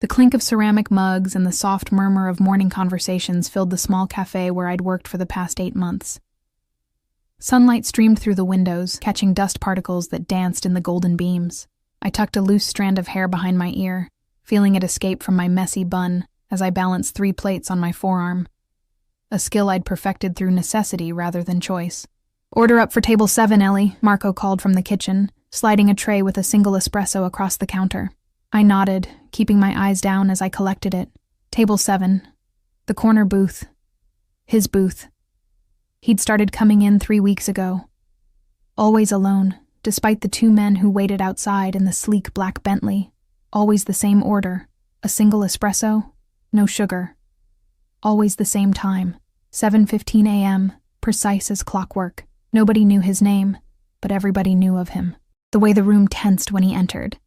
The clink of ceramic mugs and the soft murmur of morning conversations filled the small cafe where I'd worked for the past 8 months. Sunlight streamed through the windows, catching dust particles that danced in the golden beams. I tucked a loose strand of hair behind my ear, feeling it escape from my messy bun as I balanced 3 plates on my forearm, a skill I'd perfected through necessity rather than choice. "Order up for table 7, Ellie," Marco called from the kitchen, sliding a tray with a single espresso across the counter. I nodded, keeping my eyes down as I collected it. Table 7. The corner booth. His booth. He'd started coming in 3 weeks ago. Always alone, despite the 2 men who waited outside in the sleek black Bentley. Always the same order. A single espresso, no sugar. Always the same time. 7:15 a.m., precise as clockwork. Nobody knew his name, but everybody knew of him. The way the room tensed when he entered.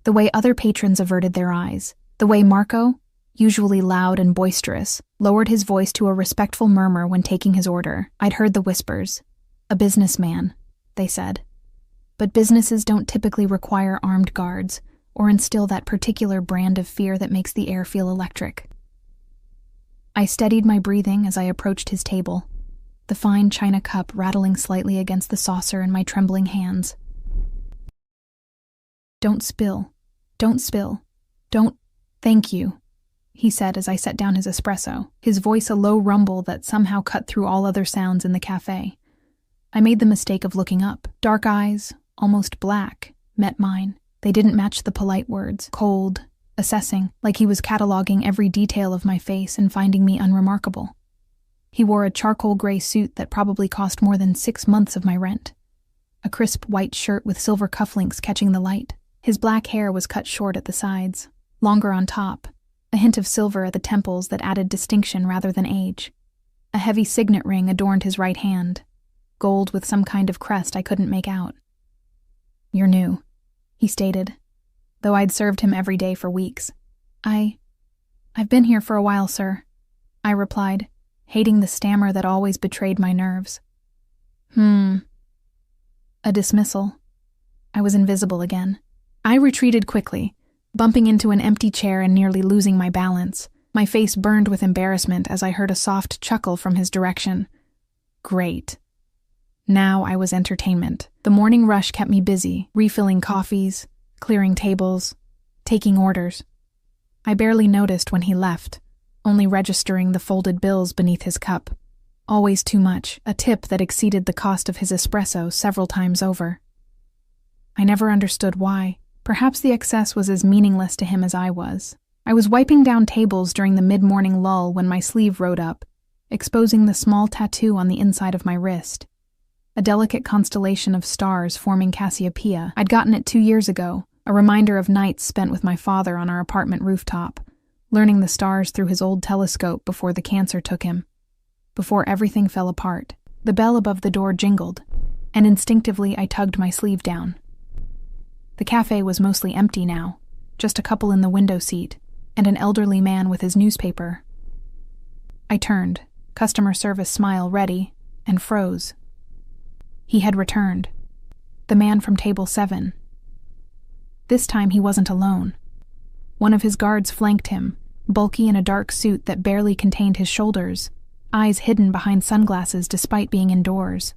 The way other patrons averted their eyes. The way Marco, usually loud and boisterous, lowered his voice to a respectful murmur when taking his order. I'd heard the whispers. "A businessman," they said. But businesses don't typically require armed guards or instill that particular brand of fear that makes the air feel electric. I steadied my breathing as I approached his table, the fine china cup rattling slightly against the saucer in my trembling hands. "Don't spill. Don't spill. Don't. Thank you," he said as I set down his espresso, his voice a low rumble that somehow cut through all other sounds in the cafe. I made the mistake of looking up. Dark eyes, almost black, met mine. They didn't match the polite words. Cold, assessing, like he was cataloging every detail of my face and finding me unremarkable. He wore a charcoal gray suit that probably cost more than 6 months of my rent. A crisp white shirt with silver cufflinks catching the light. His black hair was cut short at the sides, longer on top, a hint of silver at the temples that added distinction rather than age. A heavy signet ring adorned his right hand, gold with some kind of crest I couldn't make out. "You're new," he stated, though I'd served him every day for weeks. I've been here for a while, sir," I replied, hating the stammer that always betrayed my nerves. A dismissal. I was invisible again. I retreated quickly, bumping into an empty chair and nearly losing my balance. My face burned with embarrassment as I heard a soft chuckle from his direction. Great. Now I was entertainment. The morning rush kept me busy, refilling coffees, clearing tables, taking orders. I barely noticed when he left, only registering the folded bills beneath his cup. Always too much, a tip that exceeded the cost of his espresso several times over. I never understood why. Perhaps the excess was as meaningless to him as I was. I was wiping down tables during the mid-morning lull when my sleeve rode up, exposing the small tattoo on the inside of my wrist. A delicate constellation of stars forming Cassiopeia. I'd gotten it 2 years ago, a reminder of nights spent with my father on our apartment rooftop, learning the stars through his old telescope before the cancer took him. Before everything fell apart, the bell above the door jingled, and instinctively I tugged my sleeve down. The cafe was mostly empty now, just a couple in the window seat, and an elderly man with his newspaper. I turned, customer service smile ready, and froze. He had returned. The man from table 7. This time he wasn't alone. One of his guards flanked him, bulky in a dark suit that barely contained his shoulders, eyes hidden behind sunglasses despite being indoors.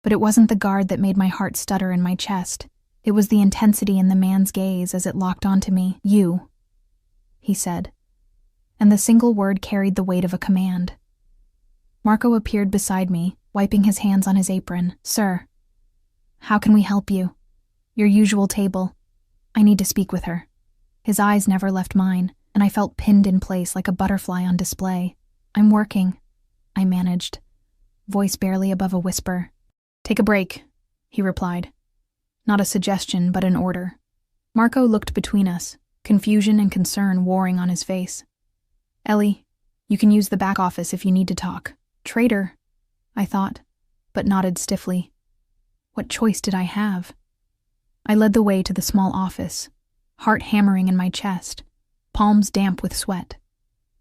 But it wasn't the guard that made my heart stutter in my chest. It was the intensity in the man's gaze as it locked onto me. "You," he said, and the single word carried the weight of a command. Marco appeared beside me, wiping his hands on his apron. "Sir, how can we help you?" "Your usual table. I need to speak with her." His eyes never left mine, and I felt pinned in place like a butterfly on display. "I'm working," I managed, voice barely above a whisper. "Take a break," he replied. Not a suggestion, but an order. Marco looked between us, confusion and concern warring on his face. "Ellie, you can use the back office if you need to talk." Traitor, I thought, but nodded stiffly. What choice did I have? I led the way to the small office, heart hammering in my chest, palms damp with sweat.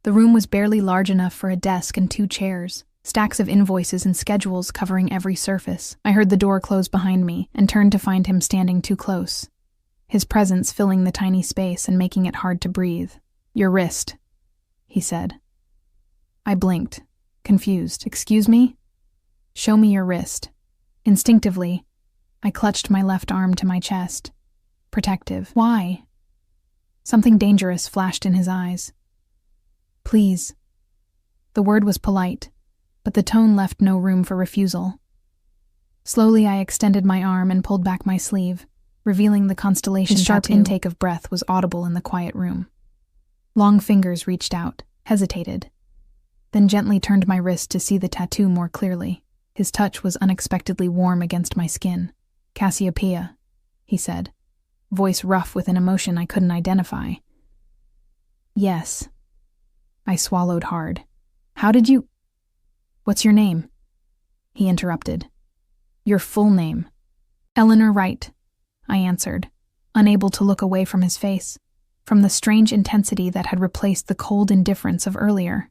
The room was barely large enough for a desk and 2 chairs, stacks of invoices and schedules covering every surface. I heard the door close behind me and turned to find him standing too close. his presence filling the tiny space and making it hard to breathe. "Your wrist," he said. I blinked, confused. "Excuse me?" "Show me your wrist." Instinctively, I clutched my left arm to my chest. Protective. "Why?" Something dangerous flashed in his eyes. "Please." The word was polite, but the tone left no room for refusal. Slowly I extended my arm and pulled back my sleeve, revealing the constellation. His sharp intake of breath was audible in the quiet room. Long fingers reached out, hesitated, then gently turned my wrist to see the tattoo more clearly. His touch was unexpectedly warm against my skin. "Cassiopeia," he said, voice rough with an emotion I couldn't identify. "Yes." I swallowed hard. "How did you—" "What's your name?" He interrupted. "Your full name." "Eleanor Wright," I answered, unable to look away from his face, from the strange intensity that had replaced the cold indifference of earlier.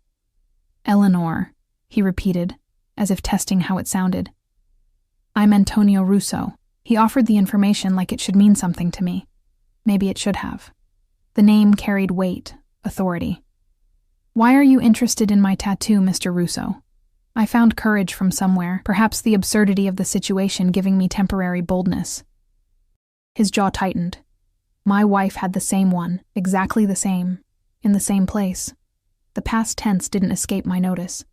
"Eleanor," he repeated, as if testing how it sounded. "I'm Antonio Russo." He offered the information like it should mean something to me. Maybe it should have. The name carried weight, authority. "Why are you interested in my tattoo, Mr. Russo?" I found courage from somewhere, perhaps the absurdity of the situation giving me temporary boldness. His jaw tightened. My wife had the same one, exactly the same, in the same place. The past tense didn't escape my notice.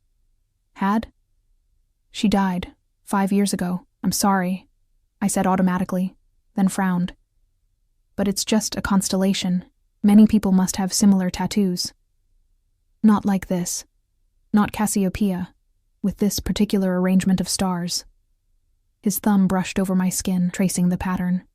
"Had?" "She died 5 years ago. I'm sorry," I said automatically, then frowned. "But it's just a constellation. Many people must have similar tattoos." "Not like this. Not Cassiopeia, with this particular arrangement of stars." His thumb brushed over my skin, tracing the pattern.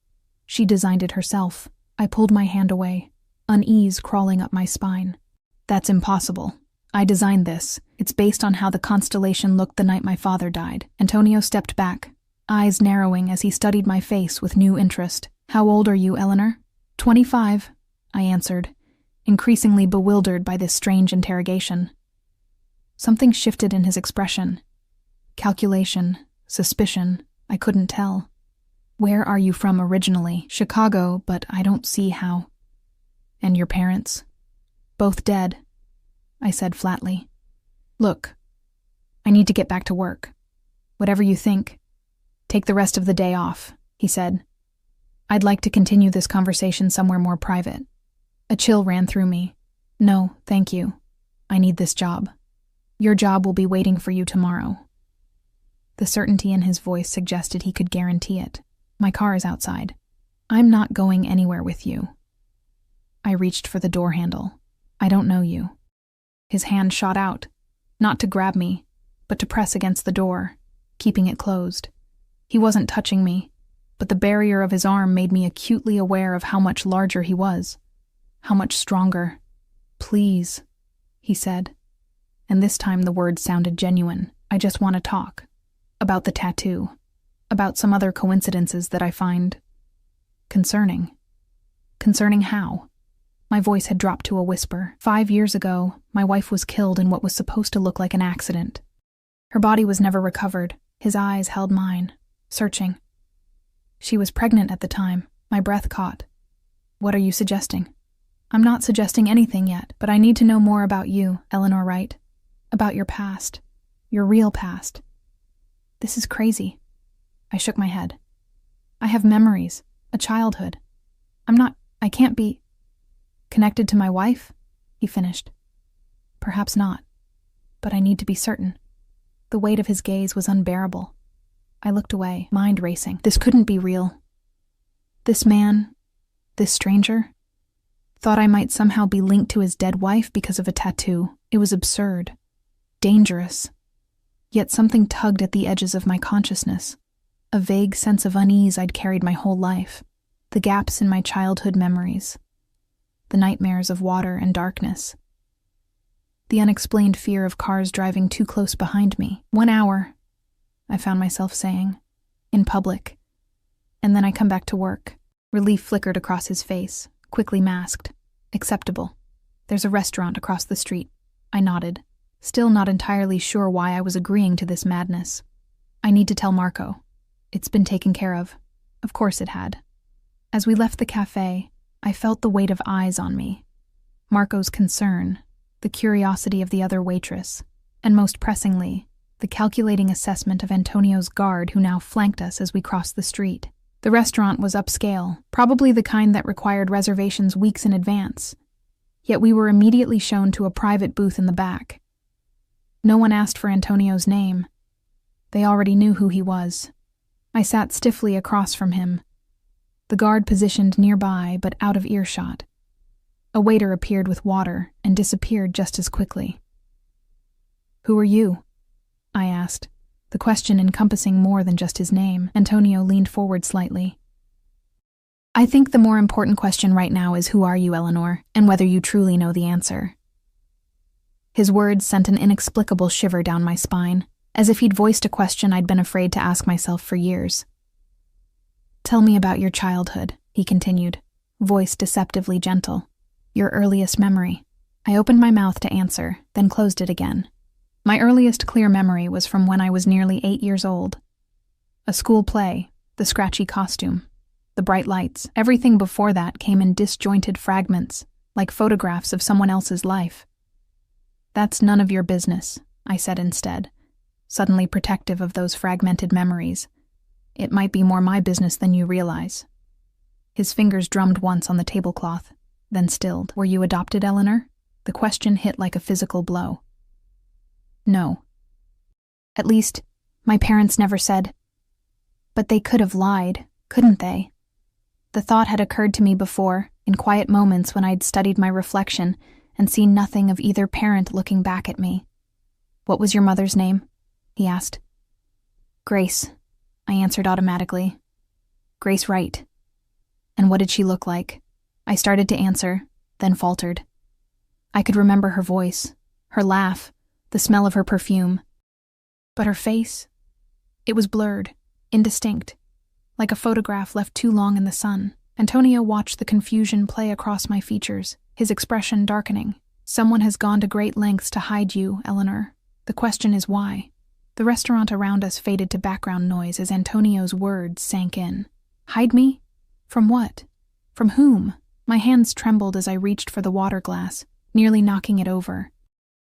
"She designed it herself." I pulled my hand away, unease crawling up my spine. "That's impossible. I designed this. It's based on how the constellation looked the night my father died." Antonio stepped back, eyes narrowing as he studied my face with new interest. "How old are you, Eleanor?" 25, I answered, increasingly bewildered by this strange interrogation. Something shifted in his expression. Calculation, suspicion, I couldn't tell. "Where are you from originally?" "Chicago, but I don't see how." "And your parents?" "Both dead," I said flatly. "Look, I need to get back to work. Whatever you think, take the rest of the day off," he said. "I'd like to continue this conversation somewhere more private." A chill ran through me. "No, thank you. I need this job. Your job will be waiting for you tomorrow." The certainty in his voice suggested he could guarantee it. "My car is outside. I'm not going anywhere with you." I reached for the door handle. "I don't know you." His hand shot out, not to grab me, but to press against the door, keeping it closed. He wasn't touching me, but the barrier of his arm made me acutely aware of how much larger he was, how much stronger. "Please," he said, and this time the words sounded genuine. "I just want to talk. About the tattoo. About some other coincidences that I find concerning." "Concerning how?" My voice had dropped to a whisper. 5 years ago, my wife was killed in what was supposed to look like an accident. Her body was never recovered. His eyes held mine, searching. "She was pregnant at the time." My breath caught. "What are you suggesting?" "I'm not suggesting anything yet, but I need to know more about you, Eleanor Wright. About your past. Your real past." "This is crazy." I shook my head. "I have memories, a childhood. I can't be—" "Connected to my wife?" he finished. "Perhaps not, but I need to be certain." The weight of his gaze was unbearable. I looked away, mind racing. This couldn't be real. This man, this stranger, thought I might somehow be linked to his dead wife because of a tattoo. It was absurd, dangerous. Yet something tugged at the edges of my consciousness, a vague sense of unease I'd carried my whole life, the gaps in my childhood memories, the nightmares of water and darkness, the unexplained fear of cars driving too close behind me. 1 hour, I found myself saying, in public, and then I come back to work. Relief flickered across his face, quickly masked. Acceptable. There's a restaurant across the street. I nodded, still not entirely sure why I was agreeing to this madness. "I need to tell Marco. It's been taken care of." Of course it had. As we left the cafe, I felt the weight of eyes on me. Marco's concern, the curiosity of the other waitress, and most pressingly, the calculating assessment of Antonio's guard who now flanked us as we crossed the street. The restaurant was upscale, probably the kind that required reservations weeks in advance. Yet we were immediately shown to a private booth in the back. No one asked for Antonio's name. They already knew who he was. I sat stiffly across from him, the guard positioned nearby but out of earshot. A waiter appeared with water and disappeared just as quickly. "Who are you?" I asked, the question encompassing more than just his name. Antonio leaned forward slightly. "I think the more important question right now is who are you, Eleanor, and whether you truly know the answer." His words sent an inexplicable shiver down my spine, as if he'd voiced a question I'd been afraid to ask myself for years. "Tell me about your childhood," he continued, voice deceptively gentle. "Your earliest memory." I opened my mouth to answer, then closed it again. My earliest clear memory was from when I was nearly 8 years old. A school play, the scratchy costume, the bright lights, everything before that came in disjointed fragments, like photographs of someone else's life. "That's none of your business," I said instead, suddenly protective of those fragmented memories. "It might be more my business than you realize." His fingers drummed once on the tablecloth, then stilled. "Were you adopted, Eleanor?" The question hit like a physical blow. "No. At least, my parents never said. But they could have lied, couldn't they?" The thought had occurred to me before, in quiet moments when I'd studied my reflection and seen nothing of either parent looking back at me. "What was your mother's name?" he asked. "Grace," I answered automatically. "Grace Wright." "And what did she look like?" I started to answer, then faltered. I could remember her voice, her laugh, the smell of her perfume. But her face? It was blurred, indistinct, like a photograph left too long in the sun. Antonio watched the confusion play across my features, his expression darkening. "Someone has gone to great lengths to hide you, Eleanor. The question is why?" The restaurant around us faded to background noise as Antonio's words sank in. "Hide me? From what? From whom?" My hands trembled as I reached for the water glass, nearly knocking it over.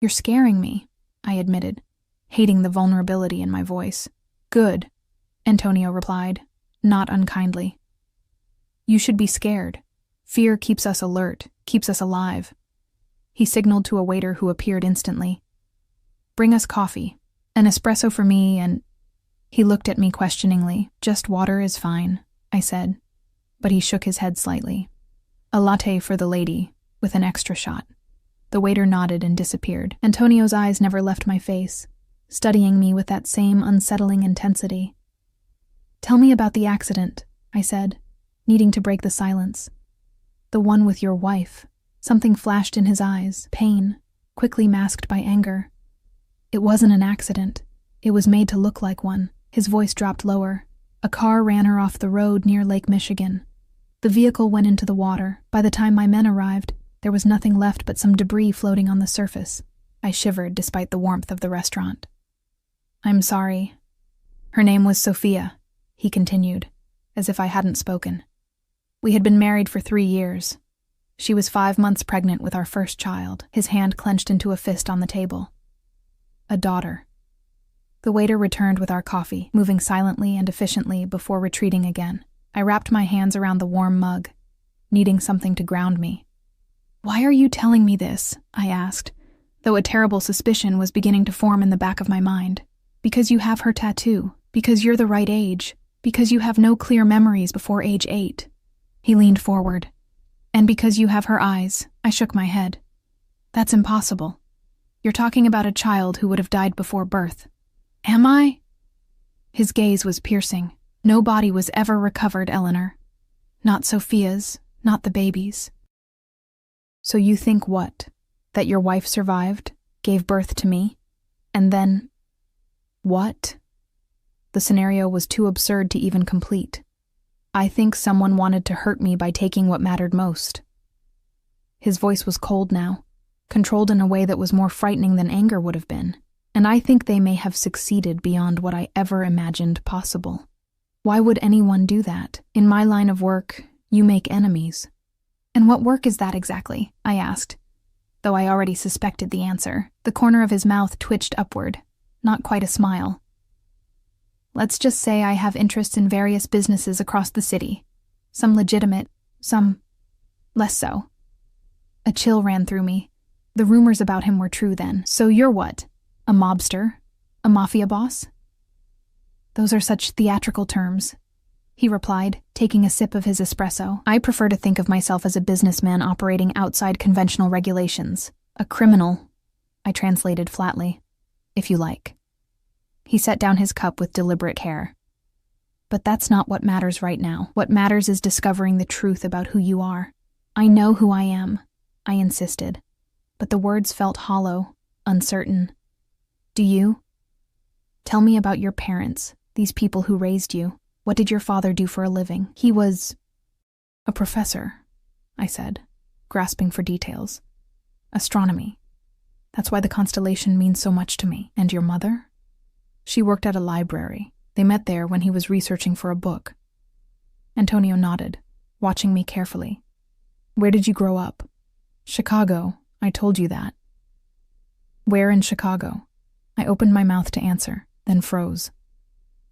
"You're scaring me," I admitted, hating the vulnerability in my voice. "Good," Antonio replied, not unkindly. "You should be scared. Fear keeps us alert, keeps us alive." He signaled to a waiter who appeared instantly. "Bring us coffee. An espresso for me and—" He looked at me questioningly. "Just water is fine," I said, but he shook his head slightly. "A latte for the lady, with an extra shot." The waiter nodded and disappeared. Antonio's eyes never left my face, studying me with that same unsettling intensity. "Tell me about the accident," I said, needing to break the silence. "The one with your wife." Something flashed in his eyes, pain, quickly masked by anger. "It wasn't an accident. It was made to look like one." His voice dropped lower. "A car ran her off the road near Lake Michigan. The vehicle went into the water. By the time my men arrived, there was nothing left but some debris floating on the surface." I shivered despite the warmth of the restaurant. "I'm sorry." "Her name was Sophia," he continued, as if I hadn't spoken. "We had been married for 3 years. She was 5 months pregnant with our first child." His hand clenched into a fist on the table. "A daughter." The waiter returned with our coffee, moving silently and efficiently before retreating again. I wrapped my hands around the warm mug, needing something to ground me. "Why are you telling me this?" I asked, though a terrible suspicion was beginning to form in the back of my mind. "Because you have her tattoo, because you're the right age, because you have no clear memories before age 8. He leaned forward. "And because you have her eyes." I shook my head. "That's impossible. You're talking about a child who would have died before birth." "Am I?" His gaze was piercing. "No body was ever recovered, Eleanor. Not Sophia's, not the baby's." "So you think what? That your wife survived, gave birth to me, and then—" "What?" The scenario was too absurd to even complete. "I think someone wanted to hurt me by taking what mattered most." His voice was cold now, controlled in a way that was more frightening than anger would have been, and I think they may have succeeded beyond what I ever imagined possible. Why would anyone do that? In my line of work, You make enemies. And what work is that exactly? I asked, though I already suspected the answer. The corner of his mouth twitched upward, not quite a smile. Let's just say I have interests in various businesses across the city. Some legitimate, some less so. A chill ran through me. The rumors about him were true then. So you're what? A mobster? A mafia boss? Those are such theatrical terms, he replied, taking a sip of his espresso. I prefer to think of myself as a businessman operating outside conventional regulations. A criminal, I translated flatly, if you like. He set down his cup with deliberate care. But that's not what matters right now. What matters is discovering the truth about who you are. I know who I am, I insisted, but the words felt hollow, uncertain. Do you? Tell me about your parents, these people who raised you. What did your father do for a living? He was a professor, I said, grasping for details. Astronomy. That's why the constellation means so much to me. And your mother? She worked at a library. They met there when he was researching for a book. Antonio nodded, watching me carefully. Where did you grow up? Chicago. I told you that. Where in Chicago? I opened my mouth to answer, then froze.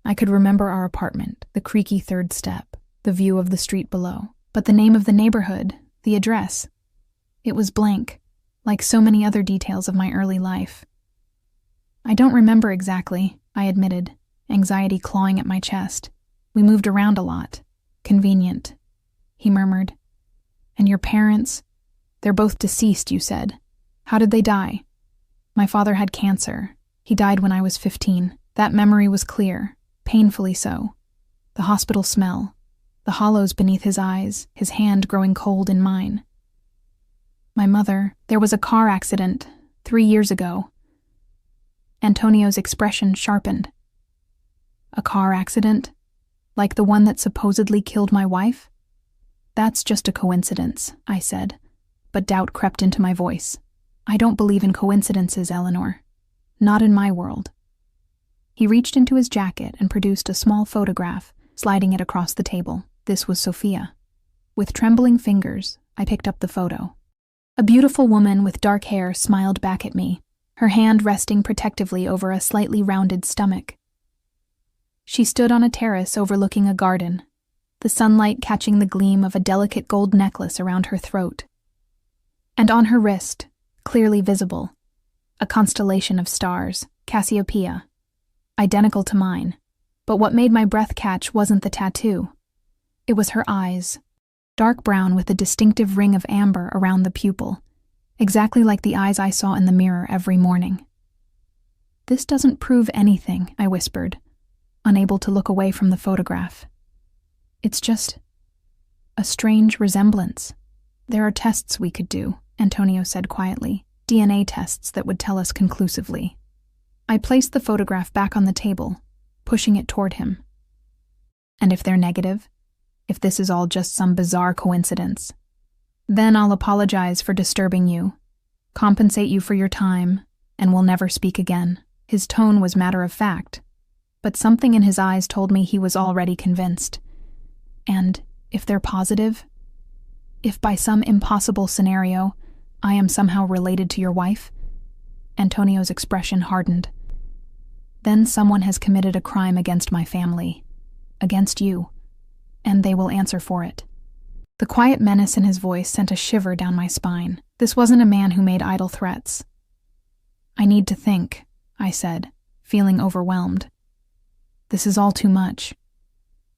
I could remember our apartment, the creaky third step, the view of the street below. But the name of the neighborhood, the address, it was blank, like so many other details of my early life. I don't remember exactly, I admitted, anxiety clawing at my chest. We moved around a lot. Convenient, he murmured. And your parents? They're both deceased, you said. How did they die? My father had cancer. He died when I was 15. That memory was clear, painfully so. The hospital smell, the hollows beneath his eyes, his hand growing cold in mine. My mother, there was a car accident 3 years ago. Antonio's expression sharpened. A car accident? Like the one that supposedly killed my wife? That's just a coincidence, I said, but doubt crept into my voice. I don't believe in coincidences, Eleanor. Not in my world. He reached into his jacket and produced a small photograph, sliding it across the table. This was Sophia. With trembling fingers, I picked up the photo. A beautiful woman with dark hair smiled back at me, her hand resting protectively over a slightly rounded stomach. She stood on a terrace overlooking a garden, the sunlight catching the gleam of a delicate gold necklace around her throat. And on her wrist, clearly visible, a constellation of stars, Cassiopeia, identical to mine. But what made my breath catch wasn't the tattoo. It was her eyes, dark brown with a distinctive ring of amber around the pupil, exactly like the eyes I saw in the mirror every morning. This doesn't prove anything, I whispered, unable to look away from the photograph. It's just a strange resemblance. There are tests we could do, Antonio said quietly, DNA tests that would tell us conclusively. I placed the photograph back on the table, pushing it toward him. And if they're negative? If this is all just some bizarre coincidence? Then I'll apologize for disturbing you, compensate you for your time, and we'll never speak again. His tone was matter of fact, but something in his eyes told me he was already convinced. And if they're positive, if by some impossible scenario I am somehow related to your wife, Antonio's expression hardened. Then someone has committed a crime against my family, against you, and they will answer for it. The quiet menace in his voice sent a shiver down my spine. This wasn't a man who made idle threats. I need to think, I said, feeling overwhelmed. This is all too much.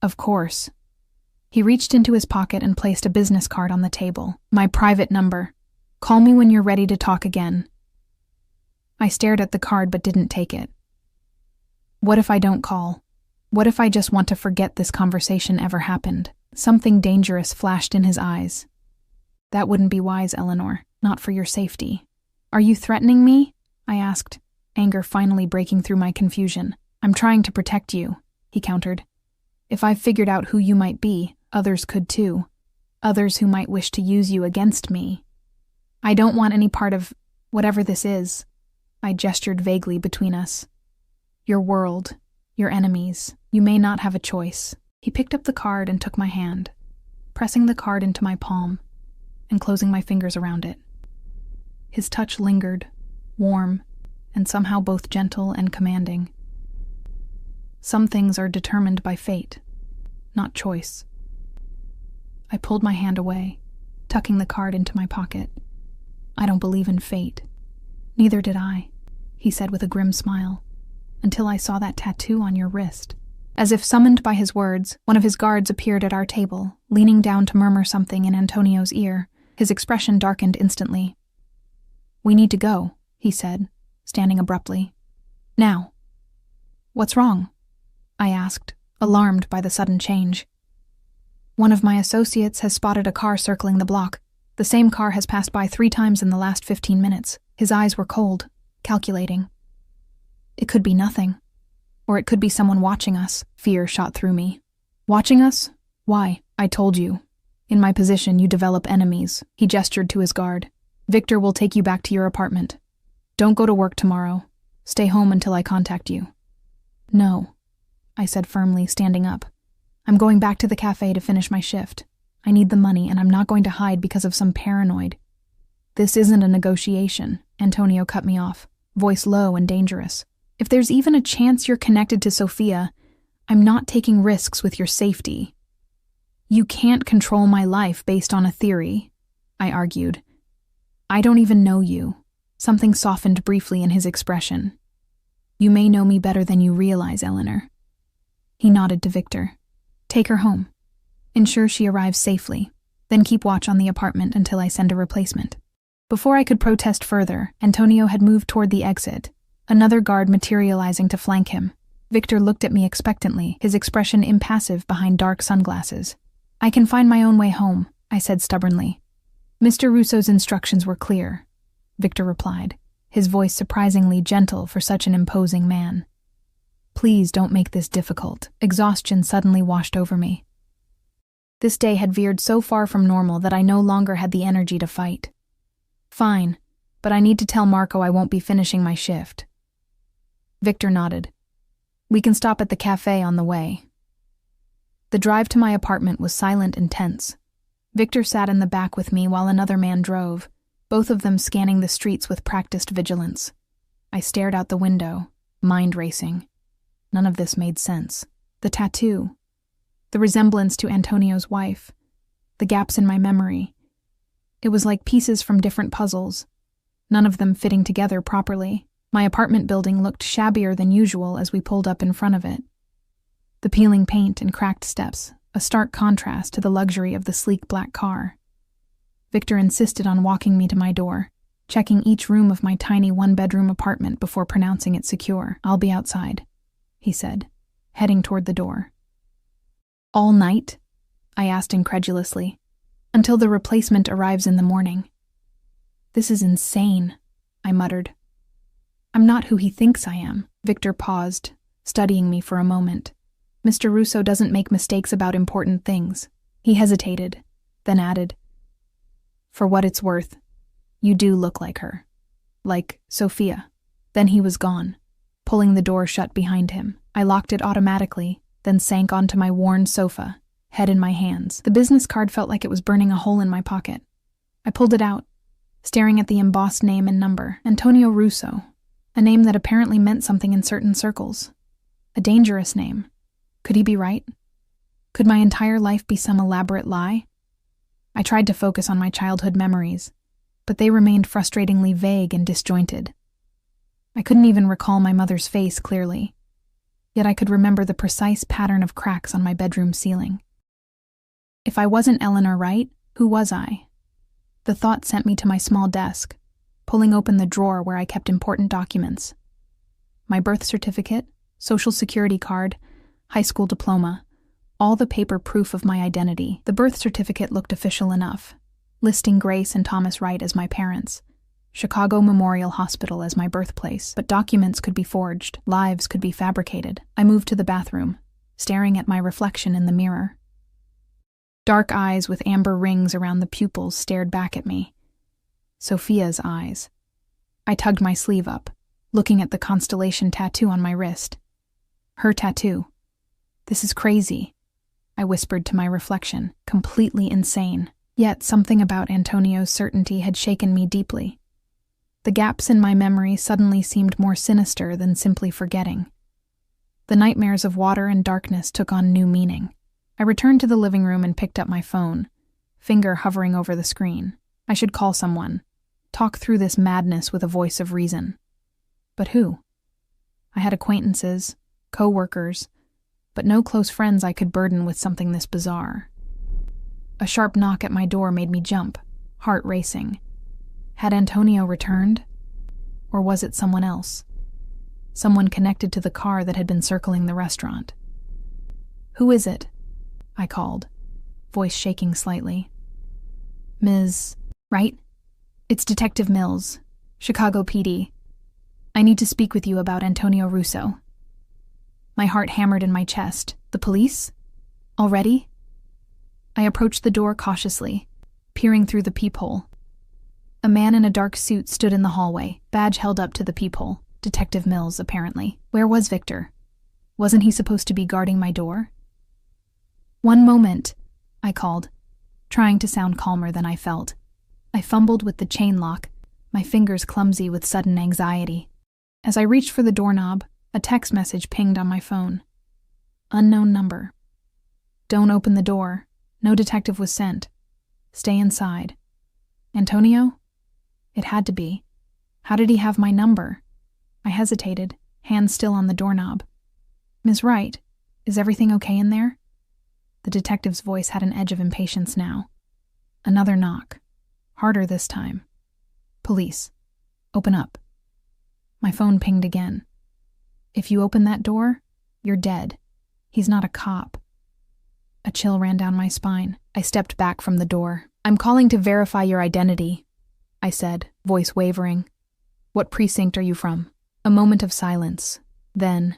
Of course. He reached into his pocket and placed a business card on the table. My private number. Call me when you're ready to talk again. I stared at the card but didn't take it. What if I don't call? What if I just want to forget this conversation ever happened? Something dangerous flashed in his eyes. That wouldn't be wise, Eleanor. Not for your safety. Are you threatening me? I asked, anger finally breaking through my confusion. I'm trying to protect you, he countered. If I've figured out who you might be, others could too. Others who might wish to use you against me. I don't want any part of whatever this is. I gestured vaguely between us. Your world, your enemies. You may not have a choice. He picked up the card and took my hand. pressing the card into my palm and closing my fingers around it. His touch lingered, warm, and somehow both gentle and commanding. Some things are determined by fate, not choice. I pulled my hand away, tucking the card into my pocket. I don't believe in fate. Neither did I, he said with a grim smile, until I saw that tattoo on your wrist. As if summoned by his words, one of his guards appeared at our table, leaning down to murmur something in Antonio's ear. His expression darkened instantly. "We need to go," he said, standing abruptly. "Now." "What's wrong?" I asked, alarmed by the sudden change. "One of my associates has spotted a car circling the block. The same car has passed by 3 times in the last 15 minutes. His eyes were cold, calculating. It could be nothing. Or it could be someone watching us. Fear shot through me. Watching us? Why? I told you. In my position, you develop enemies. He gestured to his guard. Victor will take you back to your apartment. Don't go to work tomorrow. Stay home until I contact you. No, I said firmly, standing up. I'm going back to the cafe to finish my shift. I need the money, and I'm not going to hide because of some paranoid. This isn't a negotiation, Antonio cut me off, voice low and dangerous. If there's even a chance you're connected to Sophia, I'm not taking risks with your safety. You can't control my life based on a theory, I argued. I don't even know you. Something softened briefly in his expression. You may know me better than you realize, Eleanor. He nodded to Victor. Take her home. Ensure she arrives safely. Then keep watch on the apartment until I send a replacement. Before I could protest further, Antonio had moved toward the exit, another guard materializing to flank him. Victor looked at me expectantly, his expression impassive behind dark sunglasses. I can find my own way home, I said stubbornly. Mr. Russo's instructions were clear, Victor replied, his voice surprisingly gentle for such an imposing man. Please don't make this difficult. Exhaustion suddenly washed over me. This day had veered so far from normal that I no longer had the energy to fight. Fine, but I need to tell Marco I won't be finishing my shift. Victor nodded. We can stop at the cafe on the way. The drive to my apartment was silent and tense. Victor sat in the back with me while another man drove, both of them scanning the streets with practiced vigilance. I stared out the window, mind racing. None of this made sense. The tattoo, the resemblance to Antonio's wife, the gaps in my memory. It was like pieces from different puzzles, none of them fitting together properly. My apartment building looked shabbier than usual as we pulled up in front of it. The peeling paint and cracked steps, a stark contrast to the luxury of the sleek black car. Victor insisted on walking me to my door, checking each room of my tiny one-bedroom apartment before pronouncing it secure. I'll be outside, he said, heading toward the door. All night? I asked incredulously. Until the replacement arrives in the morning. This is insane, I muttered. I'm not who he thinks I am. Victor paused, studying me for a moment. Mr. Russo doesn't make mistakes about important things. He hesitated, then added, For what it's worth, you do look like her. Like Sophia. Then he was gone, pulling the door shut behind him. I locked it automatically, then sank onto my worn sofa, head in my hands. The business card felt like it was burning a hole in my pocket. I pulled it out, staring at the embossed name and number. Antonio Russo, a name that apparently meant something in certain circles. A dangerous name. Could he be right? Could my entire life be some elaborate lie? I tried to focus on my childhood memories, but they remained frustratingly vague and disjointed. I couldn't even recall my mother's face clearly, yet I could remember the precise pattern of cracks on my bedroom ceiling. If I wasn't Eleanor Wright, who was I? The thought sent me to my small desk, pulling open the drawer where I kept important documents. My birth certificate, social security card, high school diploma, all the paper proof of my identity. The birth certificate looked official enough, listing Grace and Thomas Wright as my parents, Chicago Memorial Hospital as my birthplace, but documents could be forged, lives could be fabricated. I moved to the bathroom, staring at my reflection in the mirror. Dark eyes with amber rings around the pupils stared back at me. Sophia's eyes. I tugged my sleeve up, looking at the constellation tattoo on my wrist. Her tattoo. This is crazy. I whispered to my reflection, completely insane. Yet something about Antonio's certainty had shaken me deeply. The gaps in my memory suddenly seemed more sinister than simply forgetting. The nightmares of water and darkness took on new meaning. I returned to the living room and picked up my phone, finger hovering over the screen. I should call someone, talk through this madness with a voice of reason. But who? I had acquaintances, co-workers, but no close friends I could burden with something this bizarre. A sharp knock at my door made me jump, heart racing. Had Antonio returned? Or was it someone else? Someone connected to the car that had been circling the restaurant. "Who is it?" I called, voice shaking slightly. "Ms. Right? It's Detective Mills, Chicago PD. I need to speak with you about Antonio Russo." My heart hammered in my chest. The police? Already? I approached the door cautiously, peering through the peephole. A man in a dark suit stood in the hallway, badge held up to the peephole. Detective Mills, apparently. Where was Victor? Wasn't he supposed to be guarding my door? "One moment," I called, trying to sound calmer than I felt. I fumbled with the chain lock, my fingers clumsy with sudden anxiety. As I reached for the doorknob, a text message pinged on my phone. Unknown number. "Don't open the door. No detective was sent. Stay inside." Antonio? It had to be. How did he have my number? I hesitated, hands still on the doorknob. "Ms. Wright, is everything okay in there?" The detective's voice had an edge of impatience now. Another knock. Harder this time. "Police. Open up." My phone pinged again. "If you open that door, you're dead. He's not a cop." A chill ran down my spine. I stepped back from the door. "I'm calling to verify your identity," I said, voice wavering. "What precinct are you from?" A moment of silence. Then,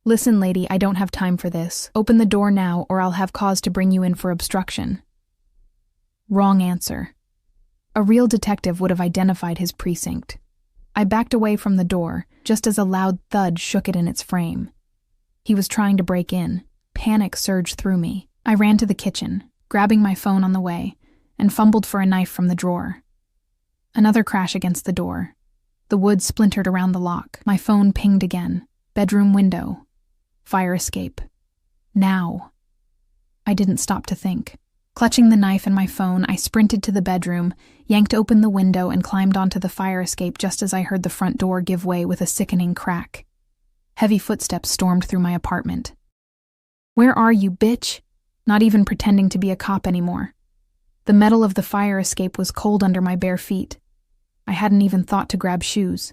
"Listen, lady, I don't have time for this. Open the door now or I'll have cause to bring you in for obstruction." Wrong answer. A real detective would have identified his precinct. I backed away from the door, just as a loud thud shook it in its frame. He was trying to break in. Panic surged through me. I ran to the kitchen, grabbing my phone on the way, and fumbled for a knife from the drawer. Another crash against the door. The wood splintered around the lock. My phone pinged again. Bedroom window. Fire escape. Now. I didn't stop to think. Clutching the knife and my phone, I sprinted to the bedroom, yanked open the window, and climbed onto the fire escape just as I heard the front door give way with a sickening crack. Heavy footsteps stormed through my apartment. "Where are you, bitch?" Not even pretending to be a cop anymore. The metal of the fire escape was cold under my bare feet. I hadn't even thought to grab shoes.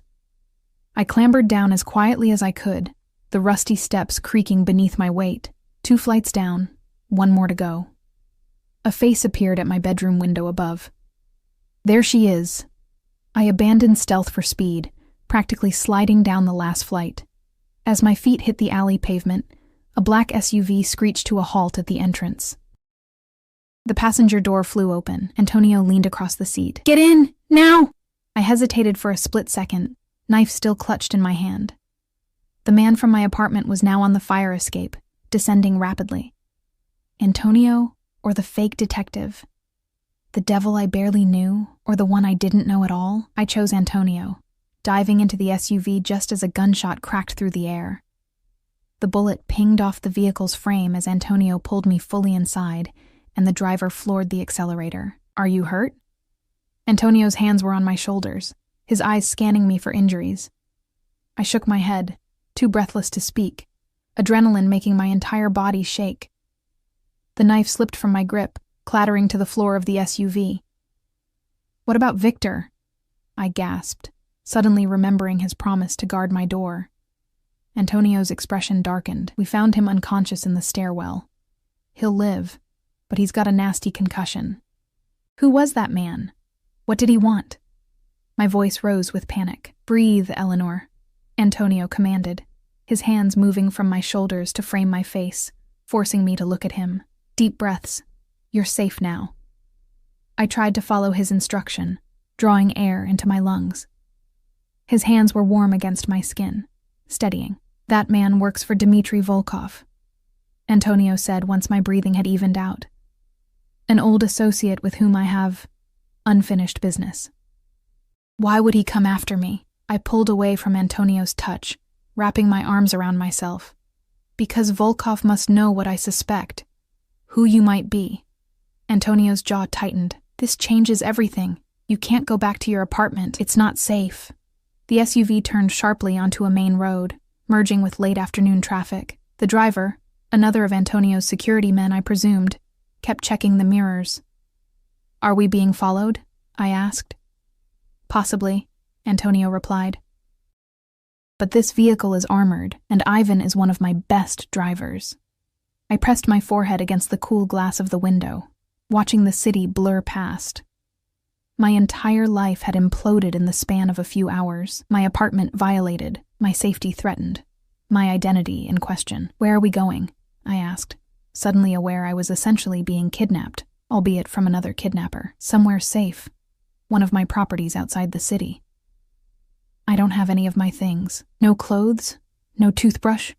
I clambered down as quietly as I could, the rusty steps creaking beneath my weight. 2 flights down, 1 more to go. A face appeared at my bedroom window above. There she is. I abandoned stealth for speed, practically sliding down the last flight. As my feet hit the alley pavement, a black SUV screeched to a halt at the entrance. The passenger door flew open. Antonio leaned across the seat. "Get in! Now!" I hesitated for a split second, knife still clutched in my hand. The man from my apartment was now on the fire escape, descending rapidly. Antonio, or the fake detective? The devil I barely knew, or the one I didn't know at all? I chose Antonio, diving into the SUV just as a gunshot cracked through the air. The bullet pinged off the vehicle's frame as Antonio pulled me fully inside, and the driver floored the accelerator. "Are you hurt?" Antonio's hands were on my shoulders, his eyes scanning me for injuries. I shook my head, too breathless to speak, adrenaline making my entire body shake. The knife slipped from my grip, clattering to the floor of the SUV. "What about Victor?" I gasped, suddenly remembering his promise to guard my door. Antonio's expression darkened. "We found him unconscious in the stairwell. He'll live, but he's got a nasty concussion." "Who was that man? What did he want?" My voice rose with panic. "Breathe, Eleanor," Antonio commanded, his hands moving from my shoulders to frame my face, forcing me to look at him. "Deep breaths. You're safe now." I tried to follow his instruction, drawing air into my lungs. His hands were warm against my skin, steadying. "That man works for Dmitry Volkov." Antonio said once my breathing had evened out. An old associate with whom I have unfinished business. Why would he come after me? I pulled away from Antonio's touch, wrapping my arms around myself. Because Volkov must know what I suspect. Who you might be. Antonio's jaw tightened. This changes everything. You can't go back to your apartment. It's not safe. The SUV turned sharply onto a main road, merging with late afternoon traffic. The driver, another of Antonio's security men I presumed, kept checking the mirrors. Are we being followed? I asked. Possibly, Antonio replied. But this vehicle is armored, and Ivan is one of my best drivers. I pressed my forehead against the cool glass of the window, watching the city blur past. My entire life had imploded in the span of a few hours, my apartment violated, my safety threatened, my identity in question. Where are we going? I asked, suddenly aware I was essentially being kidnapped, albeit from another kidnapper, somewhere safe, one of my properties outside the city. I don't have any of my things. No clothes, no toothbrush.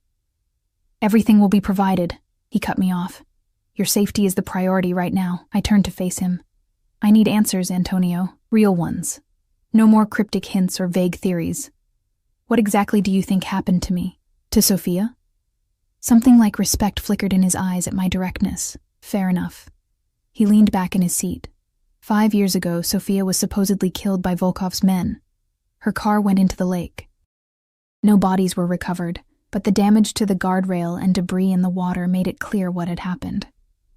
Everything will be provided, he cut me off. Your safety is the priority right now. I turned to face him. I need answers, Antonio, real ones. No more cryptic hints or vague theories. What exactly do you think happened to me? To Sophia? Something like respect flickered in his eyes at my directness. Fair enough. He leaned back in his seat. 5 years ago, Sophia was supposedly killed by Volkov's men. Her car went into the lake. No bodies were recovered, but the damage to the guardrail and debris in the water made it clear what had happened.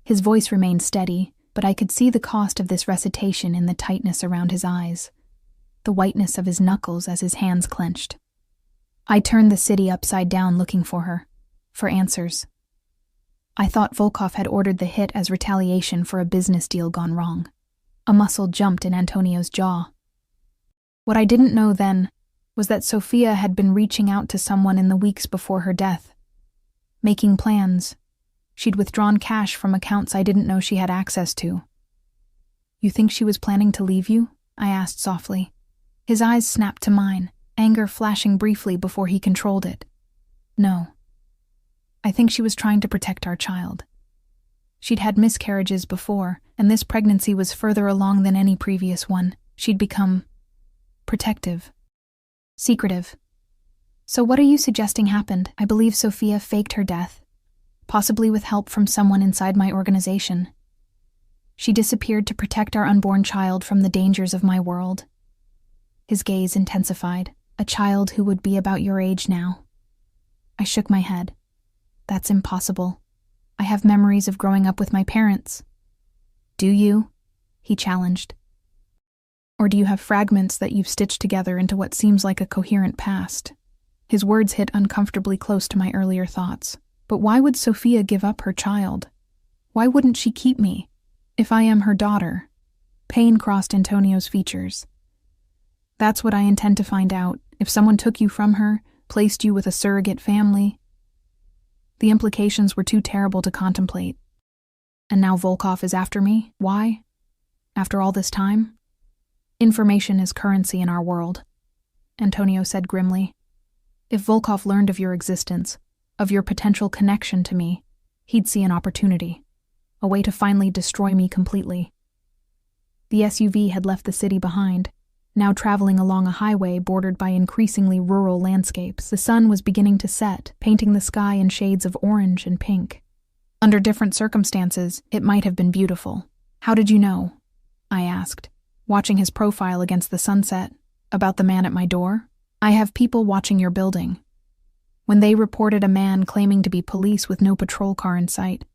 His voice remained steady, but I could see the cost of this recitation in the tightness around his eyes, the whiteness of his knuckles as his hands clenched. I turned the city upside down looking for her, for answers. I thought Volkov had ordered the hit as retaliation for a business deal gone wrong. A muscle jumped in Antonio's jaw. What I didn't know then was that Sophia had been reaching out to someone in the weeks before her death, making plans. She'd withdrawn cash from accounts I didn't know she had access to. You think she was planning to leave you? I asked softly. His eyes snapped to mine, anger flashing briefly before he controlled it. No. I think she was trying to protect our child. She'd had miscarriages before, and this pregnancy was further along than any previous one. She'd become protective. Secretive. So what are you suggesting happened? I believe Sophia faked her death, possibly with help from someone inside my organization. She disappeared to protect our unborn child from the dangers of my world. His gaze intensified. A child who would be about your age now. I shook my head. That's impossible. I have memories of growing up with my parents. Do you? He challenged. Or do you have fragments that you've stitched together into what seems like a coherent past? His words hit uncomfortably close to my earlier thoughts. But why would Sophia give up her child? Why wouldn't she keep me, if I am her daughter? Pain crossed Antonio's features. That's what I intend to find out. If someone took you from her, placed you with a surrogate family. The implications were too terrible to contemplate. And now Volkov is after me? Why? After all this time? Information is currency in our world, Antonio said grimly. If Volkov learned of your existence, of your potential connection to me, he'd see an opportunity, a way to finally destroy me completely. The SUV had left the city behind, now traveling along a highway bordered by increasingly rural landscapes. The sun was beginning to set, painting the sky in shades of orange and pink. Under different circumstances, it might have been beautiful. How did you know? I asked, watching his profile against the sunset. About the man at my door? I have people watching your building. When they reported a man claiming to be police with no patrol car in sight,